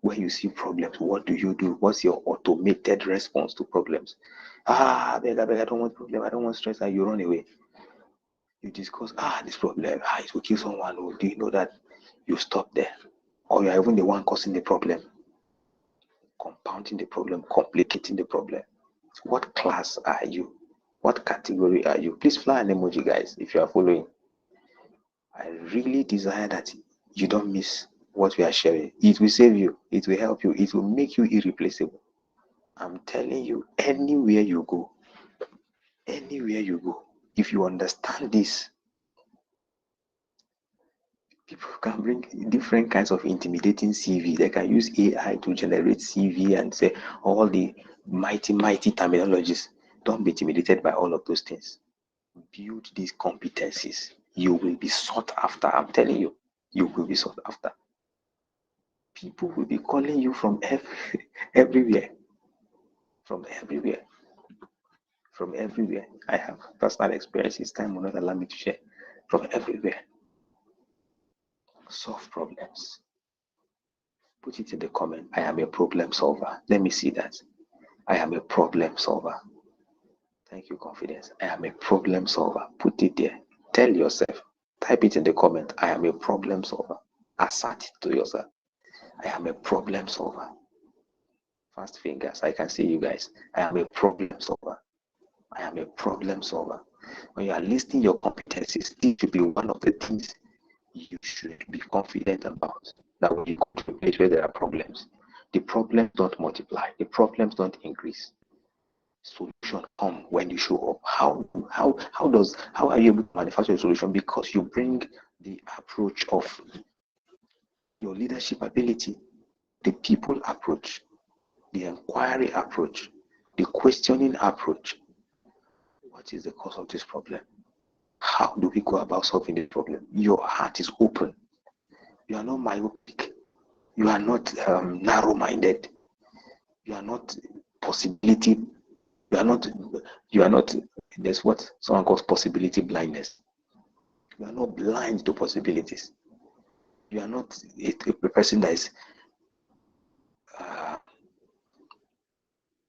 When you see problems, what do you do? What's your automated response to problems? I beg, I don't want problem. I don't want stress. And you run away. You discuss, this problem, it will kill someone. Oh, do you know that? You stop there. Or you are even the one causing the problem, compounding the problem, complicating the problem. What class are you? What category are you? Please fly an emoji, guys, if you are following. I really desire that you don't miss what we are sharing. It will save you. It will help you. It will make you irreplaceable. I'm telling you, anywhere you go, if you understand this, people can bring different kinds of intimidating CV. They can use AI to generate CV and say all the mighty terminologies. Don't be intimidated by all of those things. Build these competencies. You will be sought after. I'm telling you, you will be sought after. People will be calling you from everywhere. From everywhere. From everywhere. I have personal experiences. Time will not allow me to share. From everywhere. Solve problems. Put it in the comment. I am a problem solver. Let me see that. I am a problem solver. Thank you, confidence. I am a problem solver. Put it there. Tell yourself. Type it in the comment. I am a problem solver. Assert it to yourself. I am a problem solver. Fast fingers. I can see you guys. I am a problem solver. I am a problem solver. When you are listing your competencies, this should be one of the things you should be confident about. That when you go to a place where there are problems, the problems don't multiply, the problems don't increase. Solution come when you show up. How are you able to manufacture a solution? Because you bring the approach of your leadership ability, the people approach, the inquiry approach, the questioning approach. What is the cause of this problem? How do we go about solving the problem? Your heart is open. You are not myopic. You are not narrow-minded. You are not possibility. You are not, there's what someone calls possibility blindness. You are not blind to possibilities. You are not a person that is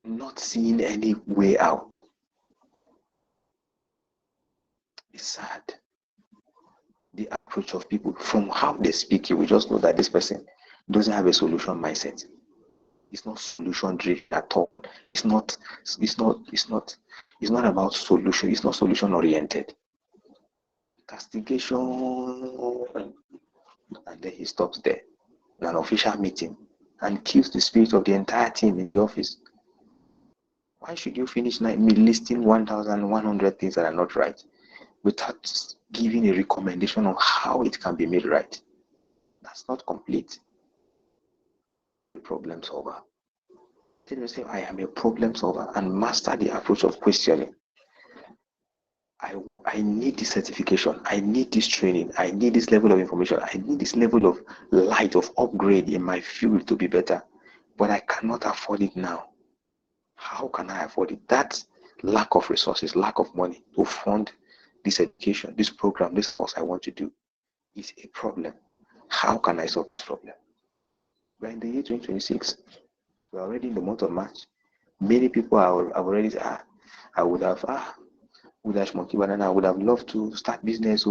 not seeing any way out. It's sad. The approach of people, from how they speak, you will just know that this person doesn't have a solution mindset. It's not solution driven at all. It's not about solution. It's not solution oriented. Castigation, and then he stops there. An official meeting, and kills the spirit of the entire team in the office. Why should you finish me listing 1,100 things that are not right without giving a recommendation on how it can be made right? That's not complete. Problem solver. Tell yourself, I am a problem solver, and master the approach of questioning. I need this certification. I need this training. I need this level of information. I need this level of light, of upgrade in my field to be better. But I cannot afford it now. How can I afford it? That lack of resources, lack of money to fund this education, this program, this course I want to do is a problem. How can I solve this problem? We're in the year 2026. We're already in the month of March. Many people have already said, I would have monkey banana. I would have loved to start business,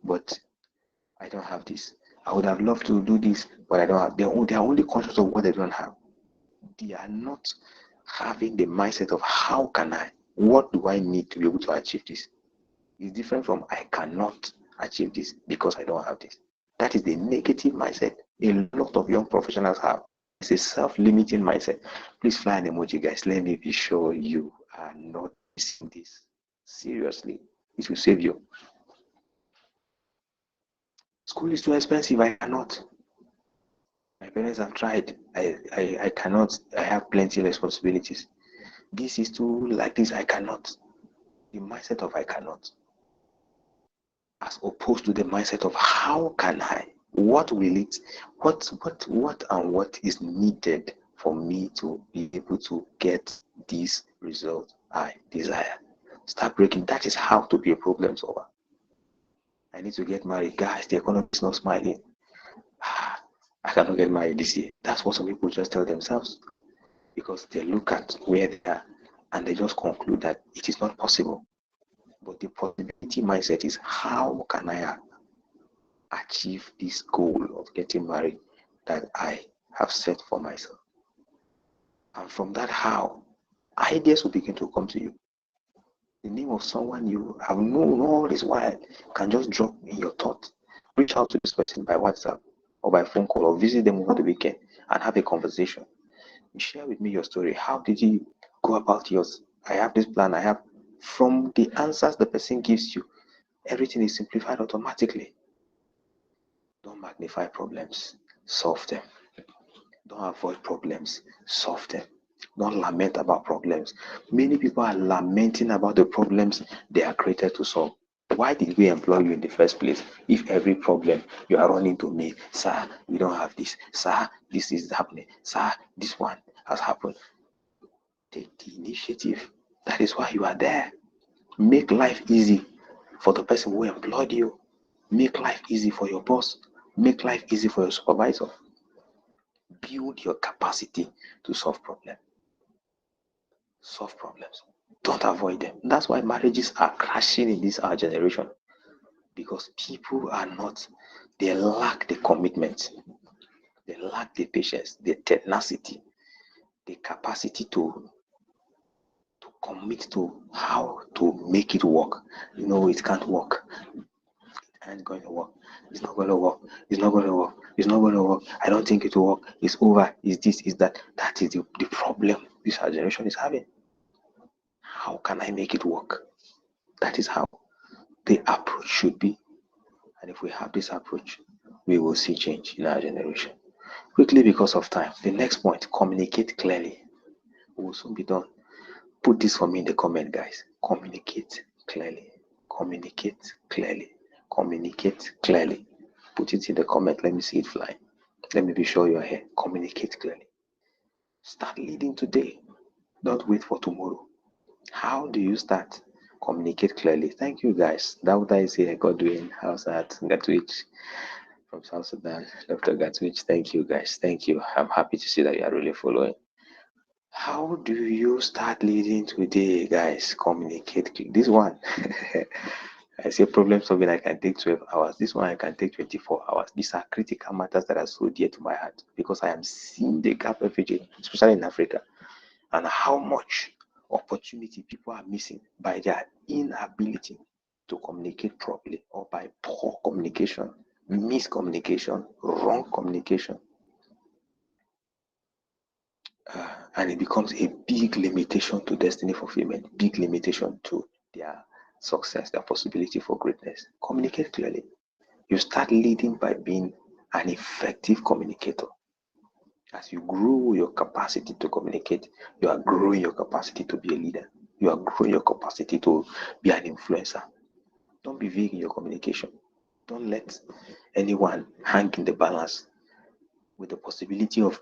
but I don't have this. I would have loved to do this, but I don't have. They are only conscious of what they don't have. They are not having the mindset of how can I? What do I need to be able to achieve this? It's different from I cannot achieve this because I don't have this. That is the negative mindset a lot of young professionals have. It's a self-limiting mindset. Please fly an emoji, guys. Let me be sure you are not missing this. Seriously, it will save you. School is too expensive. I cannot. My parents have tried. I cannot. I have plenty of responsibilities. This is too like this. I cannot. The mindset of I cannot, as opposed to the mindset of how can I? What will it? What is needed for me to be able to get this result I desire? Start breaking. That is how to be a problem solver. I need to get married, guys. The economy is not smiling. I cannot get married this year. That's what some people just tell themselves because they look at where they are and they just conclude that it is not possible. But the possibility mindset is how can I achieve this goal of getting married that I have set for myself? And from that how, ideas will begin to come to you. The name of someone you have known all this while can just drop in your thought. Reach out to this person by WhatsApp or by phone call or visit them over the weekend and have a conversation. Share with me your story. How did you go about yours? I have this plan. I have. From the answers the person gives you, everything is simplified automatically. Don't magnify problems, solve them. Don't avoid problems, solve them. Don't lament about problems. Many people are lamenting about the problems they are created to solve. Why did we employ you in the first place if every problem you are running to me? Sir, we don't have this. Sir, this is happening. Sir, this one has happened. Take the initiative. That is why you are there. Make life easy for the person who employed you. Make life easy for your boss. Make life easy for your supervisor. Build your capacity to solve problems. Solve problems. Don't avoid them. That's why marriages are crashing in this our generation. Because people are not, they lack the commitment. They lack the patience, the tenacity, the capacity to commit to how to make it work. It can't work. It ain't going to work. It's not going to work. It's not going to work. It's not going to work. I don't think it will work. It's over. Is this, is that. That is the problem this our generation is having. How can I make it work? That is how the approach should be. And if we have this approach, we will see change in our generation. Quickly, because of time, the next point, communicate clearly. We will soon be done. Put this for me in the comment, guys. Communicate clearly. Communicate clearly. Communicate clearly. Put it in the comment. Let me see it flying. Let me be sure you are here. Communicate clearly. Start leading today. Don't wait for tomorrow. How do you start? Communicate clearly. Thank you, guys. Dauda is here. Godwin, how's that? Gatwich from South Sudan. Dr. Gatwich, thank you, guys. Thank you. I'm happy to see that you are really following. How do you start leading today, guys? Communicate. This one, I say problem solving, I can take 12 hours. This one, I can take 24 hours. These are critical matters that are so dear to my heart because I am seeing the gap every day, especially in Africa, and how much opportunity people are missing by their inability to communicate properly or by poor communication, miscommunication, wrong communication. And it becomes a big limitation to destiny fulfillment, big limitation to their success, their possibility for greatness. Communicate clearly. You start leading by being an effective communicator. As you grow your capacity to communicate, you are growing your capacity to be a leader. You are growing your capacity to be an influencer. Don't be vague in your communication. Don't let anyone hang in the balance with the possibility of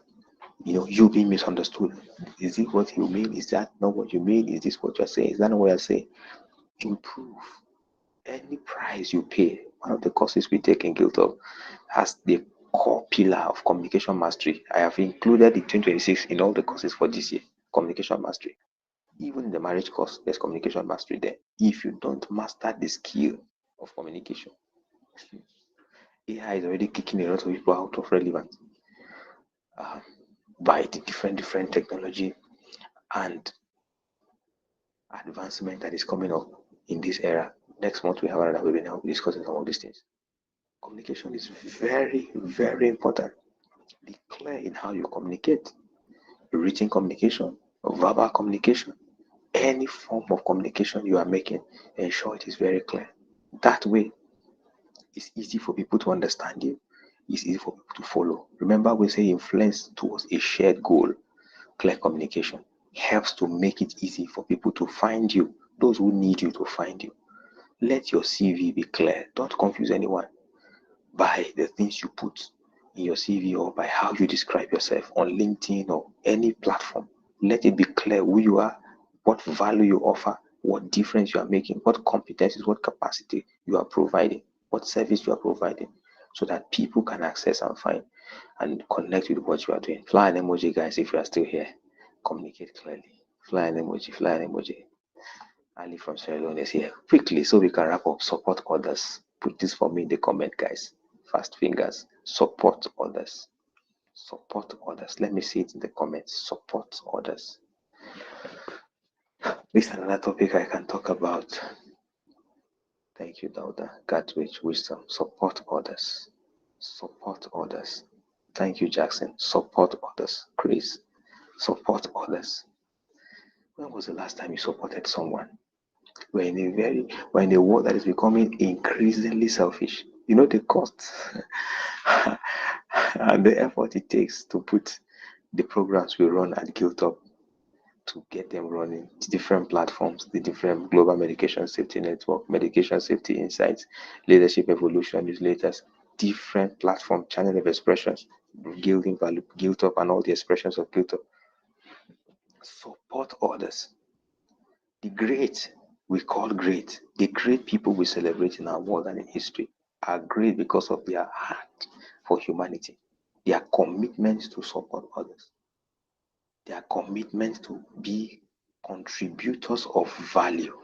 you being misunderstood. Is it what you mean? Is that not what you mean? Is this what you're saying? Is that not what you're saying? Improve. Any price you pay. One of the courses we take in Giltop has the core pillar of communication mastery. I have included the 2026 in all the courses for this year. Communication mastery. Even in the marriage course, there's communication mastery there. If you don't master the skill of communication, AI is already kicking a lot of people out of relevance by the different technology and advancement that is coming up in this era. Next month we have another webinar discussing some of these things. Communication is very, very important. Be clear in how you communicate. Written communication, verbal communication, any form of communication you are making, ensure it is very clear. That way, it's easy for people to understand you. It's easy for people to follow. Remember, we say influence towards a shared goal. Clear communication helps to make it easy for people to find you, those who need you to find you. Let your CV be clear. Don't confuse anyone by the things you put in your CV or by how you describe yourself on LinkedIn or any platform. Let it be clear who you are, what value you offer, what difference you are making, what competencies, what capacity you are providing, what service you are providing, so that people can access and find and connect with what you are doing. Fly an emoji, guys, if you are still here. Communicate clearly. Fly an emoji, fly an emoji. Ali from Sierra Leone is here. Quickly, so we can wrap up. Support others. Put this for me in the comment, guys. Fast fingers. Support others. Support others. Let me see it in the comments. Support others. This is another topic I can talk about. Thank you, Dauda. Gatwich wisdom. Support others. Support others. Thank you, Jackson. Support others. Chris. Support others. When was the last time you supported someone? We're in a world that is becoming increasingly selfish. You know the cost and the effort it takes to put the programs we run at Giltop to get them running, different platforms, the different global medication safety network, medication safety insights, leadership evolution newsletters, different platform channel of expressions, gilding value, Giltop, and all the expressions of Giltop. Support others. The great we call great, the great people we celebrate in our world and in history are great because of their heart for humanity, their commitment to support others, their commitment to be contributors of value.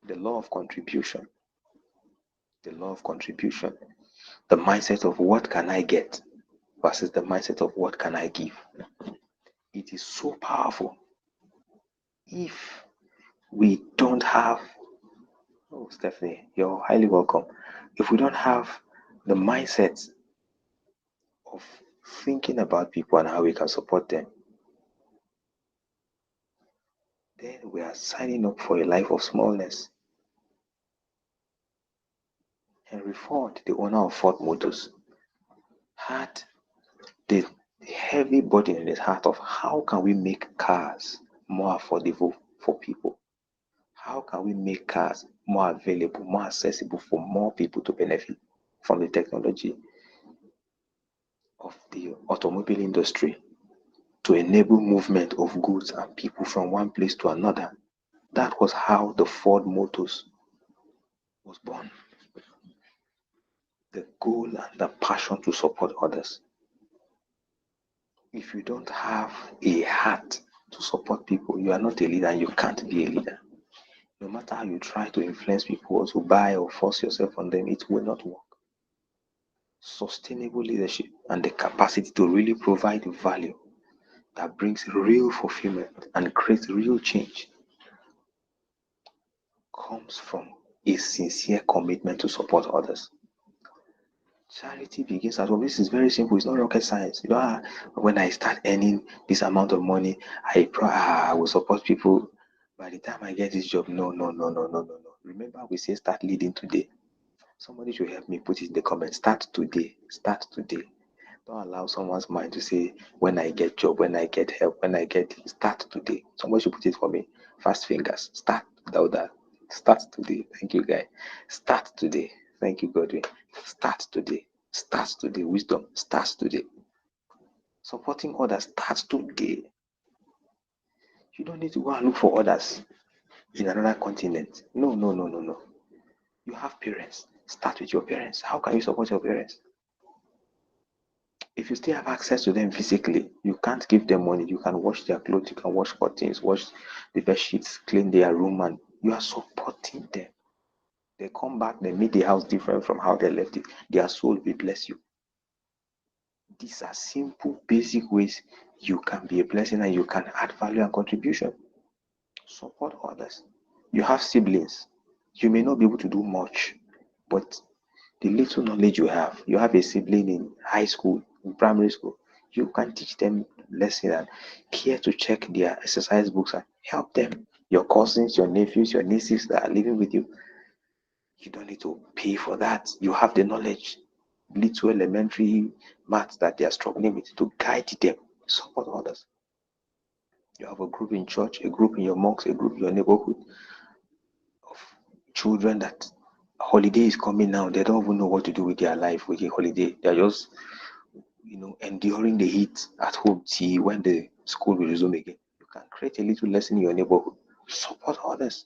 The law of contribution, the law of contribution, the mindset of what can I get versus the mindset of what can I give. It is so powerful. If we don't have, oh, Stephanie, you're highly welcome. If we don't have the mindset of thinking about people and how we can support them, then we are signing up for a life of smallness. Henry Ford, the owner of Ford Motors, had the heavy burden in his heart of how can we make cars more affordable for people? How can we make cars more available, more accessible for more people to benefit from the technology of the automobile industry to enable movement of goods and people from one place to another? That was how the Ford Motors was born. The goal and the passion to support others. If you don't have a heart to support people, you are not a leader and you can't be a leader. No matter how you try to influence people or to buy or force yourself on them, it will not work. Sustainable leadership and the capacity to really provide value that brings real fulfillment and creates real change comes from a sincere commitment to support others. Charity begins at home. This is very simple. It's not rocket science. When I start earning this amount of money, I will support people. By the time I get this job, no, no, no, no, no, no, no. Remember, we say start leading today. Somebody should help me put it in the comments. Start today. Start today. Don't allow someone's mind to say, when I get job, when I get help, when I get start today. Somebody should put it for me. Fast fingers. Start without that. Start today. Thank you, guy. Start today. Thank you, Godwin. Start today. Start today. Wisdom. Start today. Supporting others starts today. You don't need to go and look for others in another continent. No, no, no, no, no. You have parents. Start with your parents. How can you support your parents? If you still have access to them physically, you can't give them money. You can wash their clothes, you can wash curtains, wash the bed sheets, clean their room, and you are supporting them. They come back, they meet the house different from how they left it. Their soul will bless you. These are simple, basic ways you can be a blessing and you can add value and contribution. Support others. You have siblings. You may not be able to do much, but the little knowledge you have a sibling in high school, in primary school, you can teach them lesson and care to check their exercise books and help them. Your cousins, your nephews, your nieces that are living with you, you don't need to pay for that. You have the knowledge, little elementary maths that they are struggling with to guide them. Support others. You have a group in church, a group in your mosque, a group in your neighborhood of children that holiday is coming now. They don't even know what to do with their life with a holiday. They're just enduring the heat at home till when the school will resume again. You can create a little lesson in your neighborhood. Support others.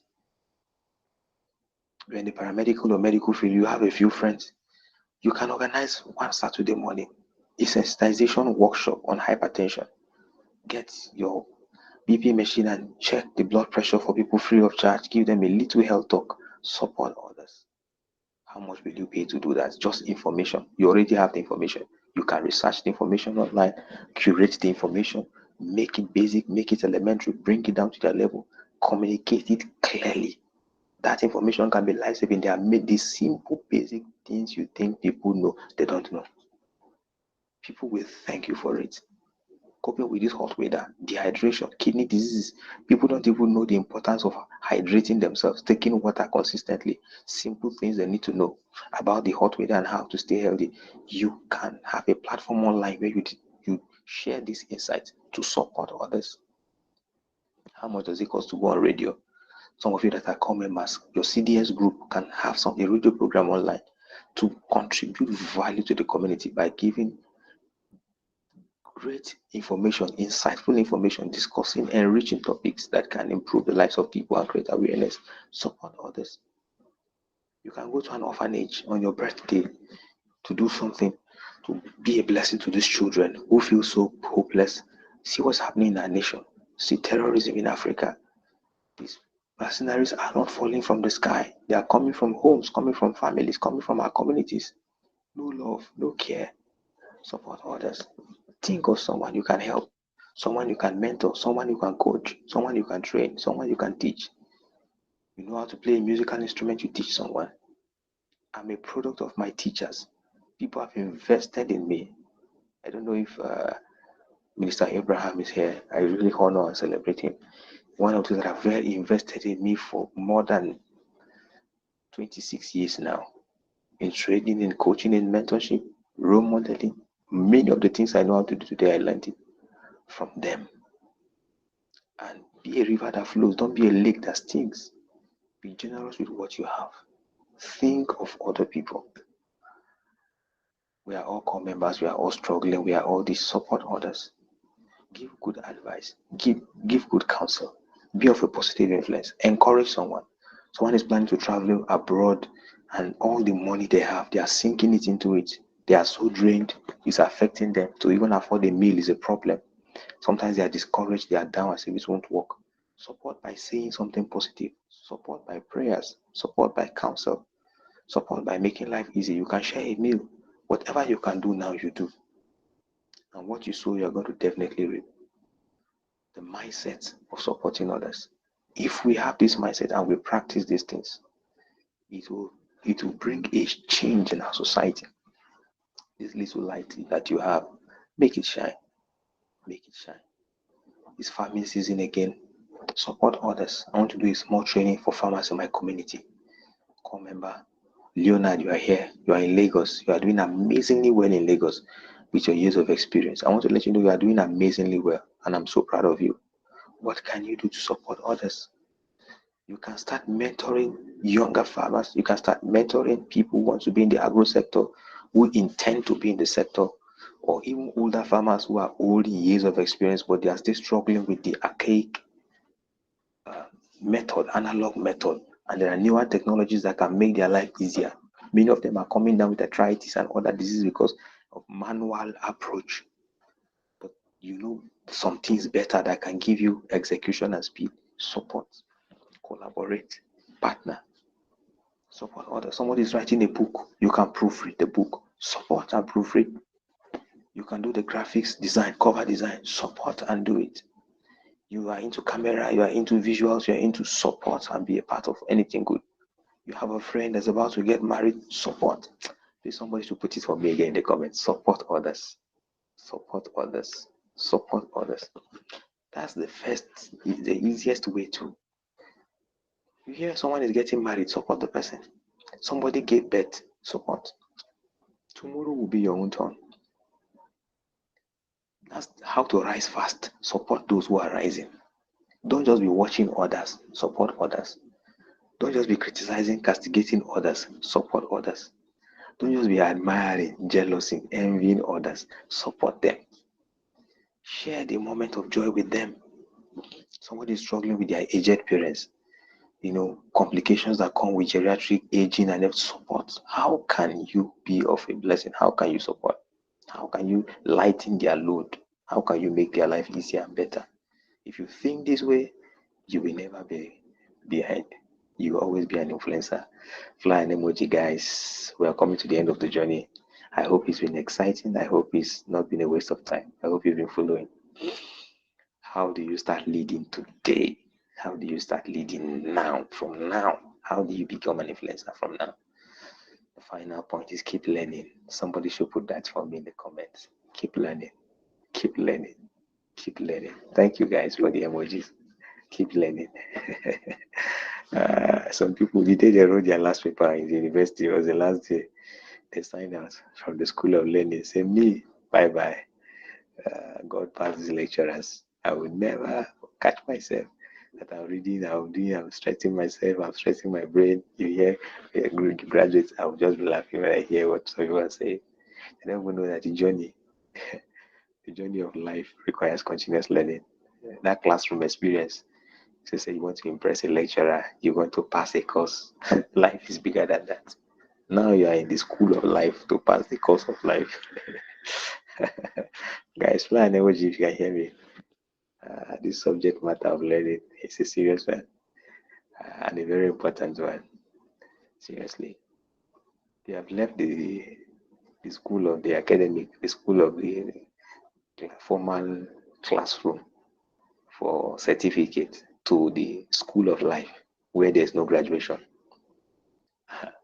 You're in the paramedical or medical field, you have a few friends. You can organize one Saturday morning a sensitization workshop on hypertension. Get your BP machine and check the blood pressure for people free of charge. Give them a little health talk. Support others. How much will you pay to do that? Just information. You already have the information. You can research the information online, curate the information, make it basic, make it elementary, bring it down to their level, communicate it clearly. That information can be life-saving. They are made these simple, basic things you think people know, they don't know. People will thank you for it. Coping with this hot weather, dehydration, kidney diseases. People don't even know the importance of hydrating themselves, taking water consistently. Simple things they need to know about the hot weather and how to stay healthy. You can have a platform online where you share these insights to support others. How much does it cost to go on radio? Some of you that are core members, your CDS group can have a radio program online to contribute value to the community by giving great information, insightful information, discussing enriching topics that can improve the lives of people and create awareness. Support others. You can go to an orphanage on your birthday to do something to be a blessing to these children who feel so hopeless. See what's happening in our nation. See terrorism in Africa. These mercenaries are not falling from the sky. They are coming from homes, coming from families, coming from our communities. No love, no care. Support others. Think of someone you can help, someone you can mentor, someone you can coach, someone you can train, someone you can teach. You know how to play a musical instrument, you teach someone. I'm a product of my teachers. People have invested in me. I don't know if Minister Abraham is here. I really honor and celebrate him. One of those that have very invested in me for more than 26 years now, in training, in coaching, in mentorship, role modeling. Many of the things I know how to do today, I learned it from them. And be a river that flows. Don't be a lake that stinks. Be generous with what you have. Think of other people. We are all core members. We are all struggling. We are all this. Support others. Give good advice. Give good counsel. Be of a positive influence. Encourage someone. Someone is planning to travel abroad and all the money they have, they are sinking it into it. They are so drained. It's affecting them. To even afford a meal is a problem. Sometimes they are discouraged. They are down as if it won't work. Support by saying something positive. Support by prayers. Support by counsel. Support by making life easy. You can share a meal. Whatever you can do now, you do. And what you sow, you're going to definitely reap. The mindset of supporting others. If we have this mindset and we practice these things, it will bring a change in our society. This little light that you have, make it shine. Make it shine. It's farming season again. Support others. I want to do a small training for farmers in my community. Come member. Leonard, you are here. You are in Lagos. You are doing amazingly well in Lagos with your years of experience. I want to let you know you are doing amazingly well, and I'm so proud of you. What can you do to support others? You can start mentoring younger farmers. You can start mentoring people who want to be in the agro sector, who intend to be in the sector, or even older farmers who are old in years of experience, but they are still struggling with the archaic method, analog method. And there are newer technologies that can make their life easier. Many of them are coming down with arthritis and other diseases because of manual approach. But you know some things better that can give you execution and speed. Support, collaborate, partner, support others. Somebody is writing a book, you can proofread the book, support and proofread. You can do the graphics design, cover design, support and do it. You are into camera, you are into visuals, you are into support and be a part of anything good. You have a friend that's about to get married, support. Please, somebody should put it for me again in the comments. Support others. Support others. Support others. That's the easiest way to. You hear someone is getting married, support the person. Somebody gave birth, support. Tomorrow will be your own turn. That's how to rise fast. Support those who are rising. Don't just be watching others, support others. Don't just be criticizing, castigating others, support others. Don't just be admiring, jealousy, envying others, support them. Share the moment of joy with them. Somebody is struggling with their aged parents, complications that come with geriatric aging and support. How can you be of a blessing? How can you support? How can you lighten their load? How can you make their life easier and better? If you think this way, you will never be behind. You will always be an influencer. Fly an emoji, guys. We are coming to the end of the journey. I hope it's been exciting. I hope it's not been a waste of time. I hope you've been following. How do you start leading today? How do you start leading now? From now, how do you become an influencer from now? The final point is keep learning. Somebody should put that for me in the comments. Keep learning. Keep learning. Keep learning. Thank you guys for the emojis. Keep learning. Some people, the day they wrote their last paper in the university, was the last day they signed out from the school of learning. Say, me, bye-bye. God pass these lecturers. I will never catch myself that I'm reading, I'm stressing myself, I'm stressing my brain. You hear graduates, I'll just be laughing when I hear what some people are saying. I don't even know that the journey of life requires continuous learning. That classroom experience. So say you want to impress a lecturer, you want to pass a course. Life is bigger than that. Now you are in the school of life to pass the course of life. Guys, fly an emoji if you can hear me. This subject matter of learning is a serious one and a very important one. Seriously. They have left the school of the academic, the school of the formal classroom for certificate to the school of life where there's no graduation.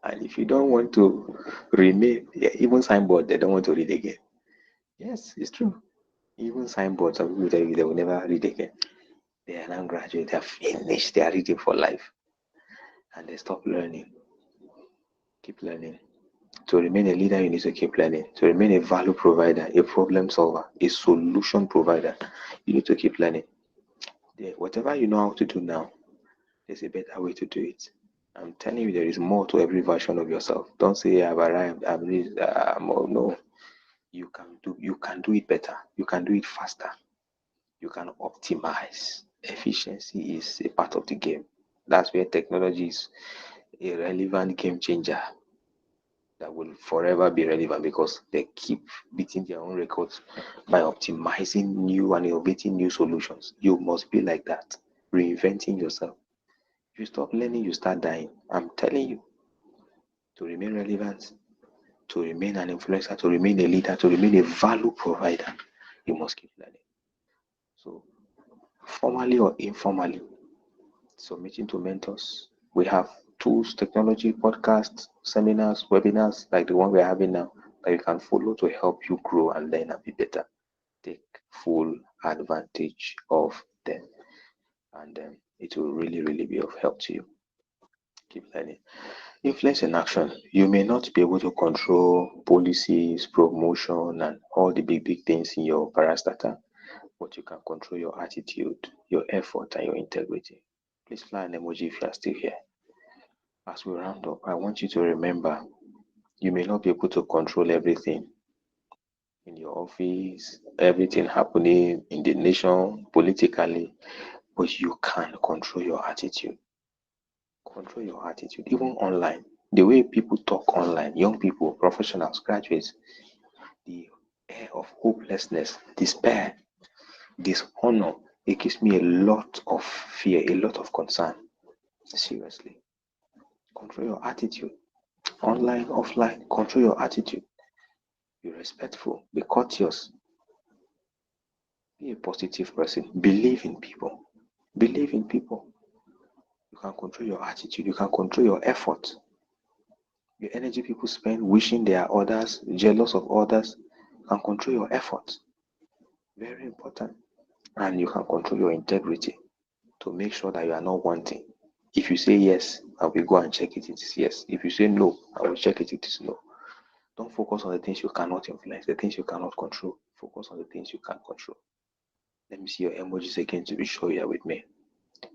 And if you don't want to remain, even signboard, they don't want to read again. Yes, it's true. Even signboards, some people tell you they will never read again. They are now graduate, they have finished their reading for life. And they stop learning. Keep learning. To remain a leader, you need to keep learning. To remain a value provider, a problem solver, a solution provider, you need to keep learning. Whatever you know how to do now, there's a better way to do it. I'm telling you, there is more to every version of yourself. Don't say I've arrived, no. You can do it better. You can do it faster. You can optimize. Efficiency is a part of the game. That's where technology is a relevant game changer that will forever be relevant because they keep beating their own records by optimizing new and innovating new solutions. You must be like that, reinventing yourself. If you stop learning, you start dying. I'm telling you, to remain relevant, to remain an influencer, to remain a leader, to remain a value provider, you must keep learning. So, formally or informally, submitting to mentors. We have tools, technology, podcasts, seminars, webinars like the one we're having now. that you can follow to help you grow and learn and be better. Take full advantage of them, and it will really, really be of help to you. Keep learning. Influence in action. You may not be able to control policies, promotion, and all the big, big things in your parastatal, but you can control your attitude, your effort, and your integrity. Please fly an emoji if you are still here. As we round up, I want you to remember you may not be able to control everything in your office, everything happening in the nation, politically, but you can control your attitude. Control your attitude, even online. The way people talk online, young people, professionals, graduates, the air of hopelessness, despair, dishonor, it gives me a lot of fear, a lot of concern. Seriously. Control your attitude. Online, offline, control your attitude. Be respectful, be courteous, be a positive person. Believe in people. Believe in people. You can control your attitude. You can control your effort. The energy people spend wishing they are others, jealous of others, you can control your effort. Very important. And you can control your integrity to make sure that you are not wanting. If you say yes, I will go and check it is yes. If you say no, I will check it is no. Don't focus on the things you cannot influence, the things you cannot control. Focus on the things you can control. Let me see your emojis again to be sure you are with me.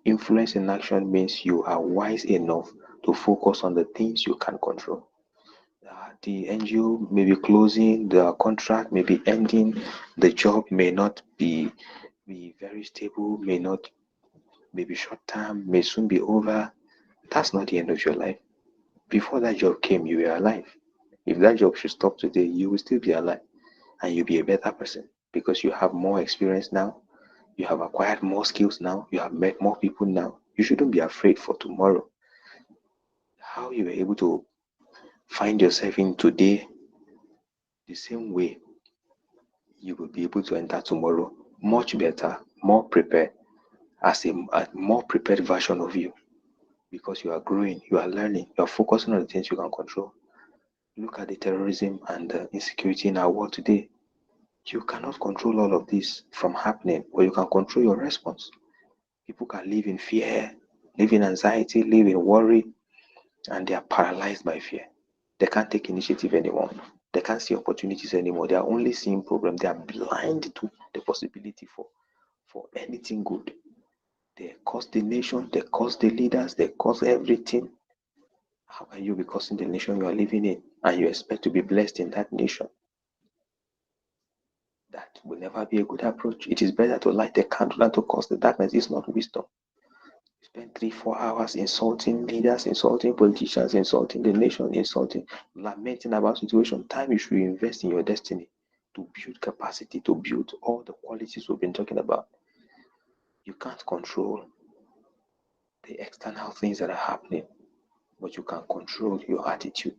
Influence in action means you are wise enough to focus on the things you can control. The NGO may be closing, the contract may be ending, the job may not be very stable, may be short term, may soon be over. That's not the end of your life. Before that job came, you were alive. If that job should stop today, you will still be alive and you'll be a better person because you have more experience now, you have acquired more skills now, you have met more people now. You shouldn't be afraid for tomorrow. How you were able to find yourself in today, the same way you will be able to enter tomorrow much better, more prepared, as a more prepared version of you, because you are growing, you are learning, you are focusing on the things you can control. Look at the terrorism and the insecurity in our world today. You cannot control all of this from happening, but you can control your response. People can live in fear, live in anxiety, live in worry, and they are paralyzed by fear. They can't take initiative anymore. They can't see opportunities anymore. They are only seeing problems. They are blind to the possibility for anything good. They cause the nation, they cause the leaders, they cause everything. How can you be causing the nation you are living in and you expect to be blessed in that nation? That will never be a good approach. It is better to light a candle than to cause the darkness. It's not wisdom. You spend 3-4 hours insulting leaders, insulting politicians, insulting the nation, insulting, lamenting about situation. Time you should invest in your destiny to build capacity, to build all the qualities we've been talking about. You can't control the external things that are happening, but you can control your attitude.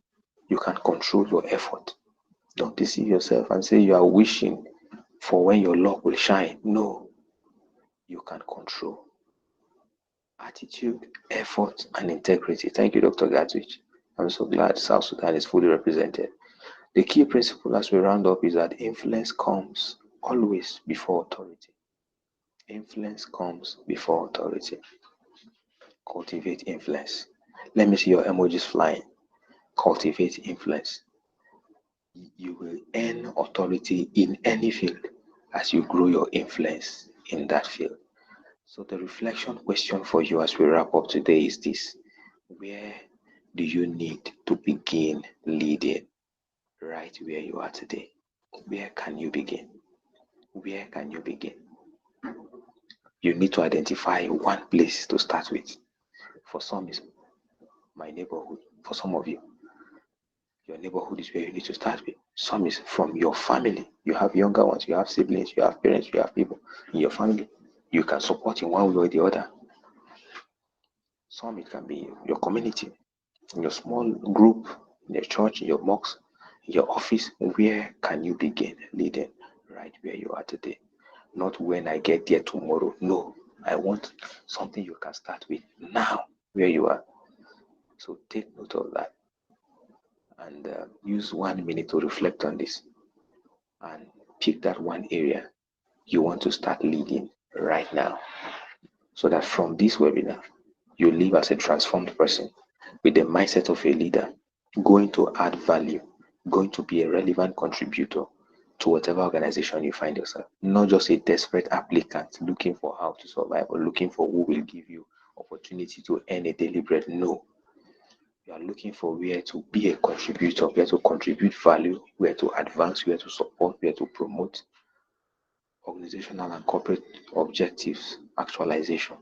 You can control your effort. Don't deceive yourself and say you are wishing for when your luck will shine. No, you can control attitude, effort, and integrity. Thank you, Dr. Gatwich. I'm so glad South Sudan is fully represented. The key principle as we round up is that influence comes always before authority. Influence comes before authority. Cultivate influence. Let me see your emojis flying. Cultivate influence. You will earn authority in any field as you grow your influence in that field. So the reflection question for you as we wrap up today is this: where do you need to begin leading right where you are today? Where can you begin? Where can you begin? You need to identify one place to start with. For some, it's my neighborhood. For some of you, your neighborhood is where you need to start with. Some is from your family. You have younger ones, you have siblings, you have parents, you have people in your family. You can support in one way or the other. Some it can be your community, in your small group, in your church, in your mosque, in your office. Where can you begin leading right where you are today? Not when I get there tomorrow. No, I want something you can start with now where you are. So take note of that. and use 1 minute to reflect on this and pick that one area you want to start leading right now, so that from this webinar, you live as a transformed person with the mindset of a leader, going to add value, going to be a relevant contributor to whatever organization you find yourself. Not just a desperate applicant looking for how to survive or looking for who will give you opportunity to earn a daily bread. No. You are looking for where to be a contributor, where to contribute value, where to advance, where to support, where to promote organizational and corporate objectives actualization,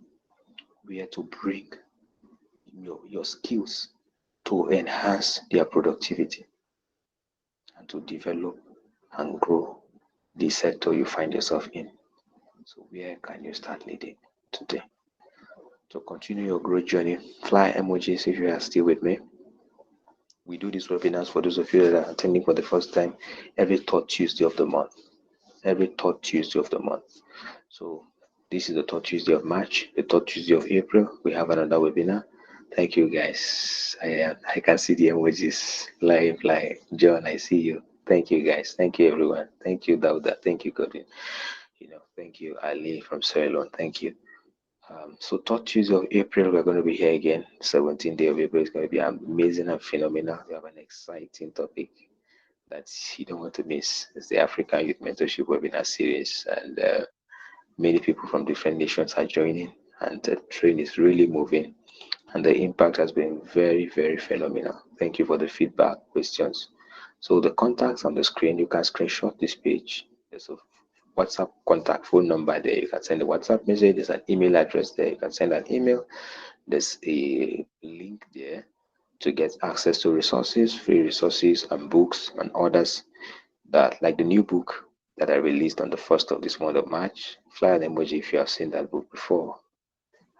where to bring your skills to enhance their productivity and to develop and grow the sector you find yourself in. So where can you start leading today? To continue your growth journey, fly emojis if you are still with me. We do these webinars for those of you that are attending for the first time every third Tuesday of the month. Every third Tuesday of the month. So this is the third Tuesday of March, the third Tuesday of April. We have another webinar. Thank you guys. I can see the emojis live. John, I see you. Thank you guys. Thank you everyone. Thank you Dauda. Thank you Godwin. Thank you Ali from Ceylon. Thank you. So third Tuesday of April, we're going to be here again. 17th day of April is going to be amazing and phenomenal. We have an exciting topic that you don't want to miss. It's the African Youth Mentorship Webinar Series, and many people from different nations are joining, and the train is really moving, and the impact has been very, very phenomenal. Thank you for the feedback, questions. So the contacts on the screen, you can screenshot this page. There's a WhatsApp contact phone number there. You can send a WhatsApp message. There's an email address there. You can send an email. There's a link there to get access to resources, free resources and books and others, that like the new book that I released on the 1st of this month of March. Fly an emoji if you have seen that book before.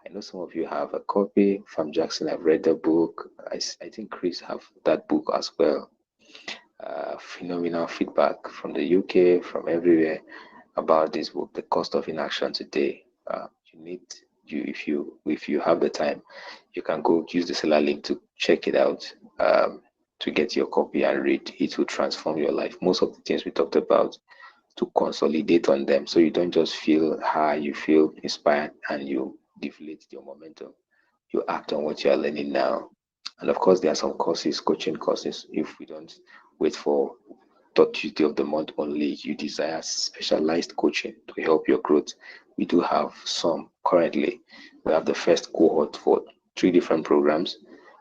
I know some of you have a copy. From Jackson, I've read the book. I think Chris have that book as well. Phenomenal feedback from the UK, from everywhere about this book, The Cost of Inaction Today. If you have the time, you can go use the seller link to check it out, to get your copy and read. It will transform your life. Most of the things we talked about, to consolidate on them, so you don't just feel high, you feel inspired and you deflate your momentum. You act on what you are learning now. And of course, there are some courses, coaching courses. If we don't wait for third Tuesday of the month only, you desire specialized coaching to help your growth, we do have some currently. We have the first cohort for 3 different programs,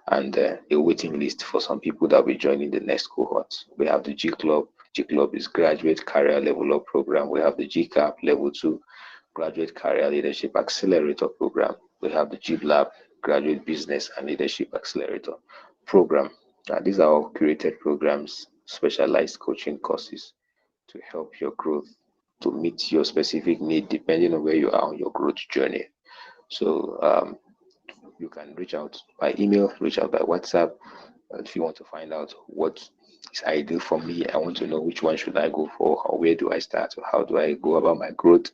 and a waiting list for some people that will be joining the next cohort. We have the G Club. G Club is Graduate Career Level Up Program. We have the GCAP Level 2 Graduate Career Leadership Accelerator Program. We have the G Lab Graduate Business and Leadership Accelerator Program. These are all curated programs, specialized coaching courses to help your growth, to meet your specific need depending on where you are on your growth journey. So you can reach out by email, reach out by WhatsApp. If you want to find out what is ideal for me, I want to know which one should I go for, or where do I start, or how do I go about my growth,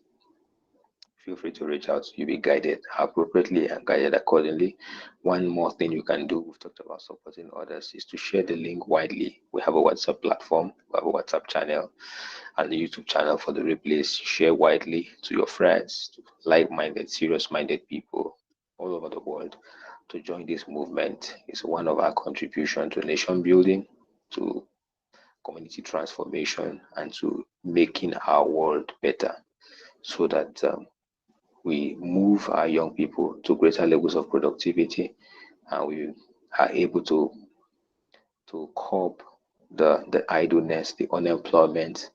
feel free to reach out. You'll be guided appropriately and guided accordingly. One more thing you can do, we've talked about supporting others, is to share the link widely. We have a WhatsApp platform, we have a WhatsApp channel, and the YouTube channel for the replays. Share widely to your friends, to like-minded, serious-minded people all over the world to join this movement. It's one of our contributions to nation building, to community transformation, and to making our world better, so that we move our young people to greater levels of productivity, and we are able to curb the idleness, the unemployment,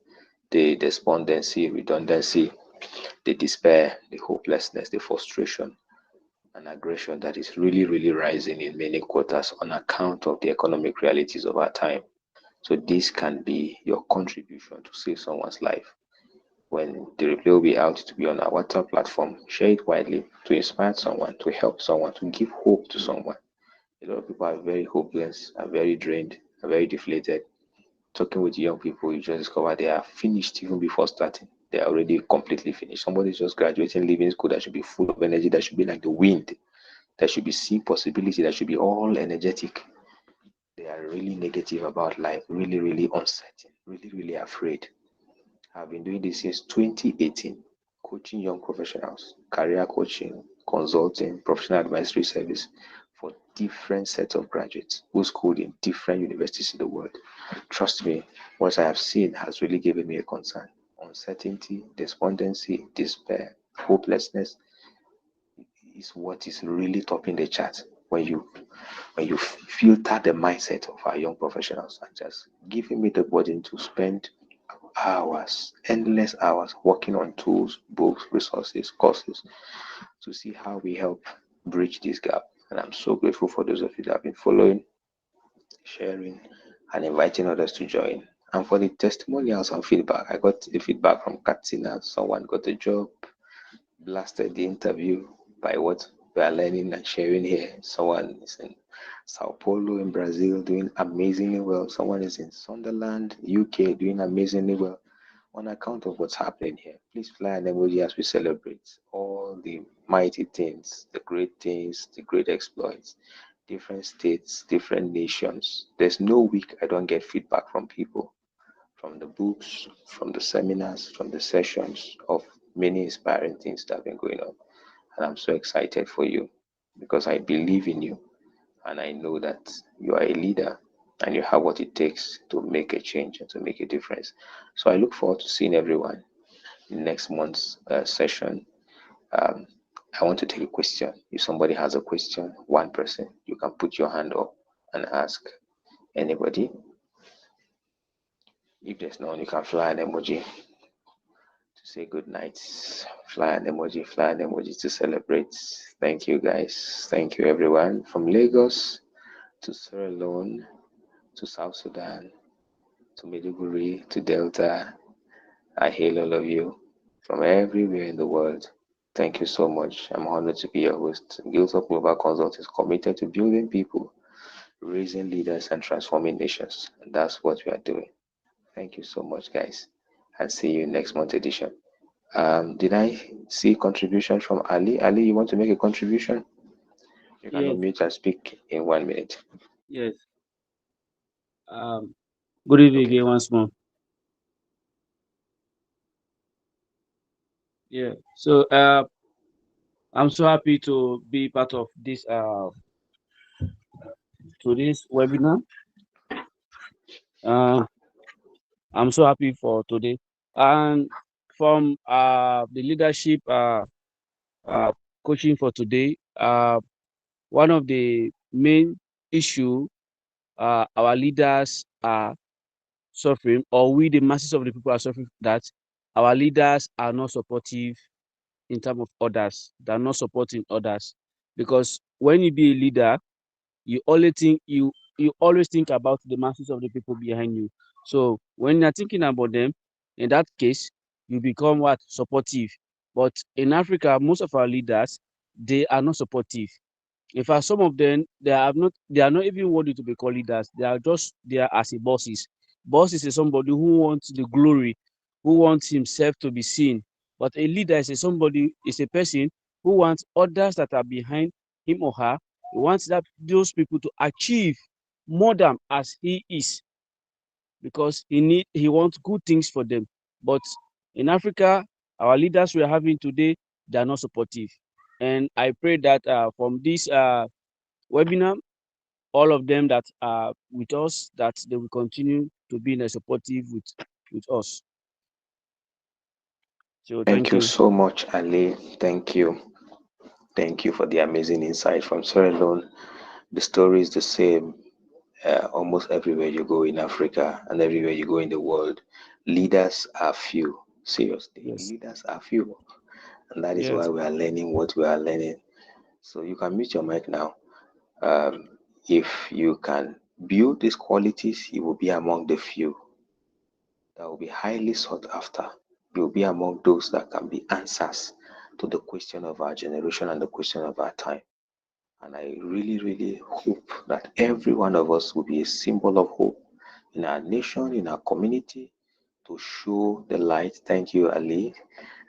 the despondency, redundancy, the despair, the hopelessness, the frustration and aggression that is really, really rising in many quarters on account of the economic realities of our time. So this can be your contribution to save someone's life. When the replay will be out, to be on our WhatsApp platform, share it widely to inspire someone, to help someone, to give hope to someone. A lot of people are very hopeless, are very drained, are very deflated. Talking with young people, you just discover they are finished even before starting. They are already completely finished. Somebody's just graduating, leaving school, that should be full of energy, that should be like the wind, that should be seeing possibility, that should be all energetic. they are really negative about life, really, really uncertain, really, really afraid. I've been doing this since 2018, coaching young professionals, career coaching, consulting, professional advisory service for different sets of graduates who schooled in different universities in the world. Trust me, what I have seen has really given me a concern. Uncertainty, despondency, despair, hopelessness is what is really topping the chart when you filter the mindset of our young professionals and just giving me the burden to spend hours, endless hours working on tools, books, resources, courses to see how we help bridge this gap. And I'm so grateful for those of you that have been following, sharing, and inviting others to join. And for the testimonials and feedback, I got a feedback from Katina. Someone got a job, blasted the interview by what we are learning and sharing here. Someone is in Sao Paulo in Brazil doing amazingly well. Someone is in Sunderland, UK doing amazingly well on account of what's happening here. Please fly an emoji as we celebrate all the mighty things, the great things, the great exploits, different states, different nations. There's no week I don't get feedback from people, from the books, from the seminars, from the sessions of many inspiring things that have been going on. And I'm so excited for you because I believe in you and I know that you are a leader and you have what it takes to make a change and to make a difference. So I look forward to seeing everyone in next month's session. Um, I want to take a question. If somebody has a question, one person, you can put your hand up and ask anybody. If there's no one, you can fly an emoji to say good night. Fly an emoji to celebrate. Thank you, guys. Thank you, everyone. From Lagos to Sierra Leone to South Sudan to Maiduguri to Delta. I hail all of you from everywhere in the world. Thank you so much. I'm honored to be your host. Giltop Global Consults is committed to building people, raising leaders, and transforming nations. And that's what we are doing. Thank you so much, guys. And see you next month edition. Did I see contribution from Ali? Ali, you want to make a contribution? You can Yes, unmute and speak in 1 minute. yes. Good evening Okay. again once more. Yeah. So I'm so happy to be part of this today's webinar. Uh, I'm so happy for today. And from the leadership uh coaching for today, one of the main issue our leaders are suffering, or we the masses of the people are suffering, that our leaders are not supportive in terms of others. They're not supporting others. Because when you be a leader, you always think about the masses of the people behind you. So when you're thinking about them, in that case, you become what? Supportive. But in Africa, most of our leaders, they are not supportive. In fact, some of them they are not even worthy to be called leaders. They are just there as a bosses. Boss is somebody who wants the glory, who wants himself to be seen. But a leader is a person who wants others that are behind him or her. He wants those people to achieve more than as he is, because he wants good things for them. But in Africa, our leaders we are having today, they are not supportive. And I pray that from this webinar, all of them that are with us, that they will continue to be in a supportive with us. So Thank thank you you. so much, Ali. Thank you. Thank you for the amazing insight from Sierra Leone. The story is the same almost everywhere you go in Africa and everywhere you go in the world. Leaders are few. Seriously, Yes. leaders are few. And that is why Yes. we are learning what we are learning. So you can mute your mic now. Um, if you can build these qualities, you will be among the few that will be highly sought after. You will be among those that can be answers to the question of our generation and the question of our time. And I really, really hope that every one of us will be a symbol of hope in our nation, in our community, to show the light. Thank you, Ali,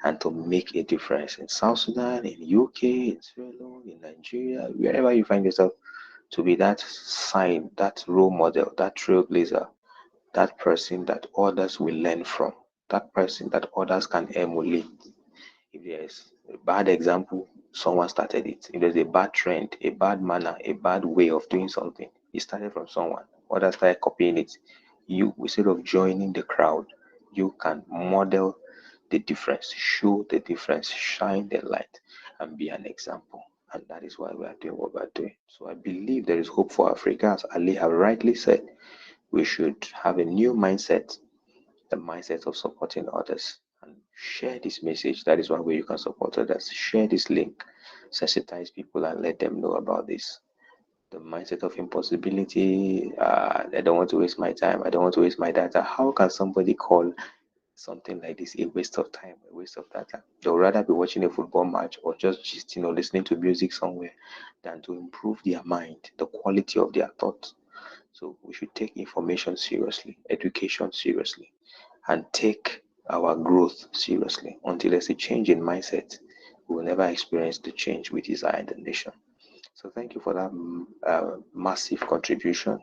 and to make a difference in South Sudan, in UK, in Sierra Leone, in Nigeria, wherever you find yourself, to be that sign, that role model, that trailblazer, that person that others will learn from, that person that others can emulate. If there's a bad example, someone started it. If there's a bad trend, a bad manner, a bad way of doing something, it started from someone. Others started copying it. You, instead of joining the crowd, you can model the difference, show the difference, shine the light, and be an example. And that is why we are doing what we are doing. So I believe there is hope for Africa. As Ali have rightly said, we should have a new mindset, the mindset of supporting others, and share this message. That is one way you can support others. Share this link, sensitize people, and let them know about this. The mindset of impossibility. I don't want to waste my time. I don't want to waste my data. How can somebody call something like this a waste of time, a waste of data? They'll rather be watching a football match or just gisting or listening to music somewhere than to improve their mind, the quality of their thoughts. So we should take information seriously, education seriously, and take our growth seriously. Until there's a change in mindset, we will never experience the change we desire in the nation. So thank you for that massive contribution,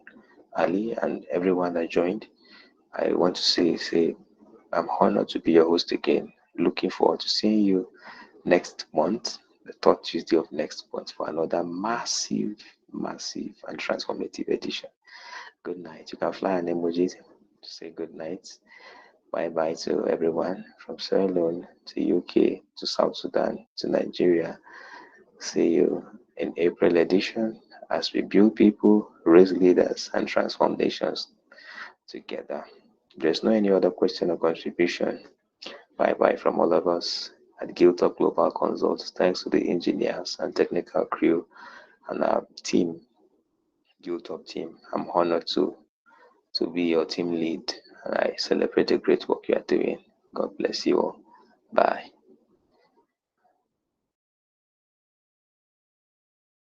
Ali, and everyone that joined. I want to say I'm honored to be your host again. Looking forward to seeing you next month, the third Tuesday of next month, for another massive, and transformative edition. Good night. You can fly an emoji to say good night. Bye bye to everyone from Sierra Leone to UK to South Sudan to Nigeria. See you in April edition as we build people, raise leaders, and transform nations together. If there's no any other question or contribution, bye bye from all of us at Giltop Global Consults. Thanks to the engineers and technical crew and our team, Giltop team. I'm honored to be your team lead, and I celebrate the great work you are doing. God bless you all. Bye.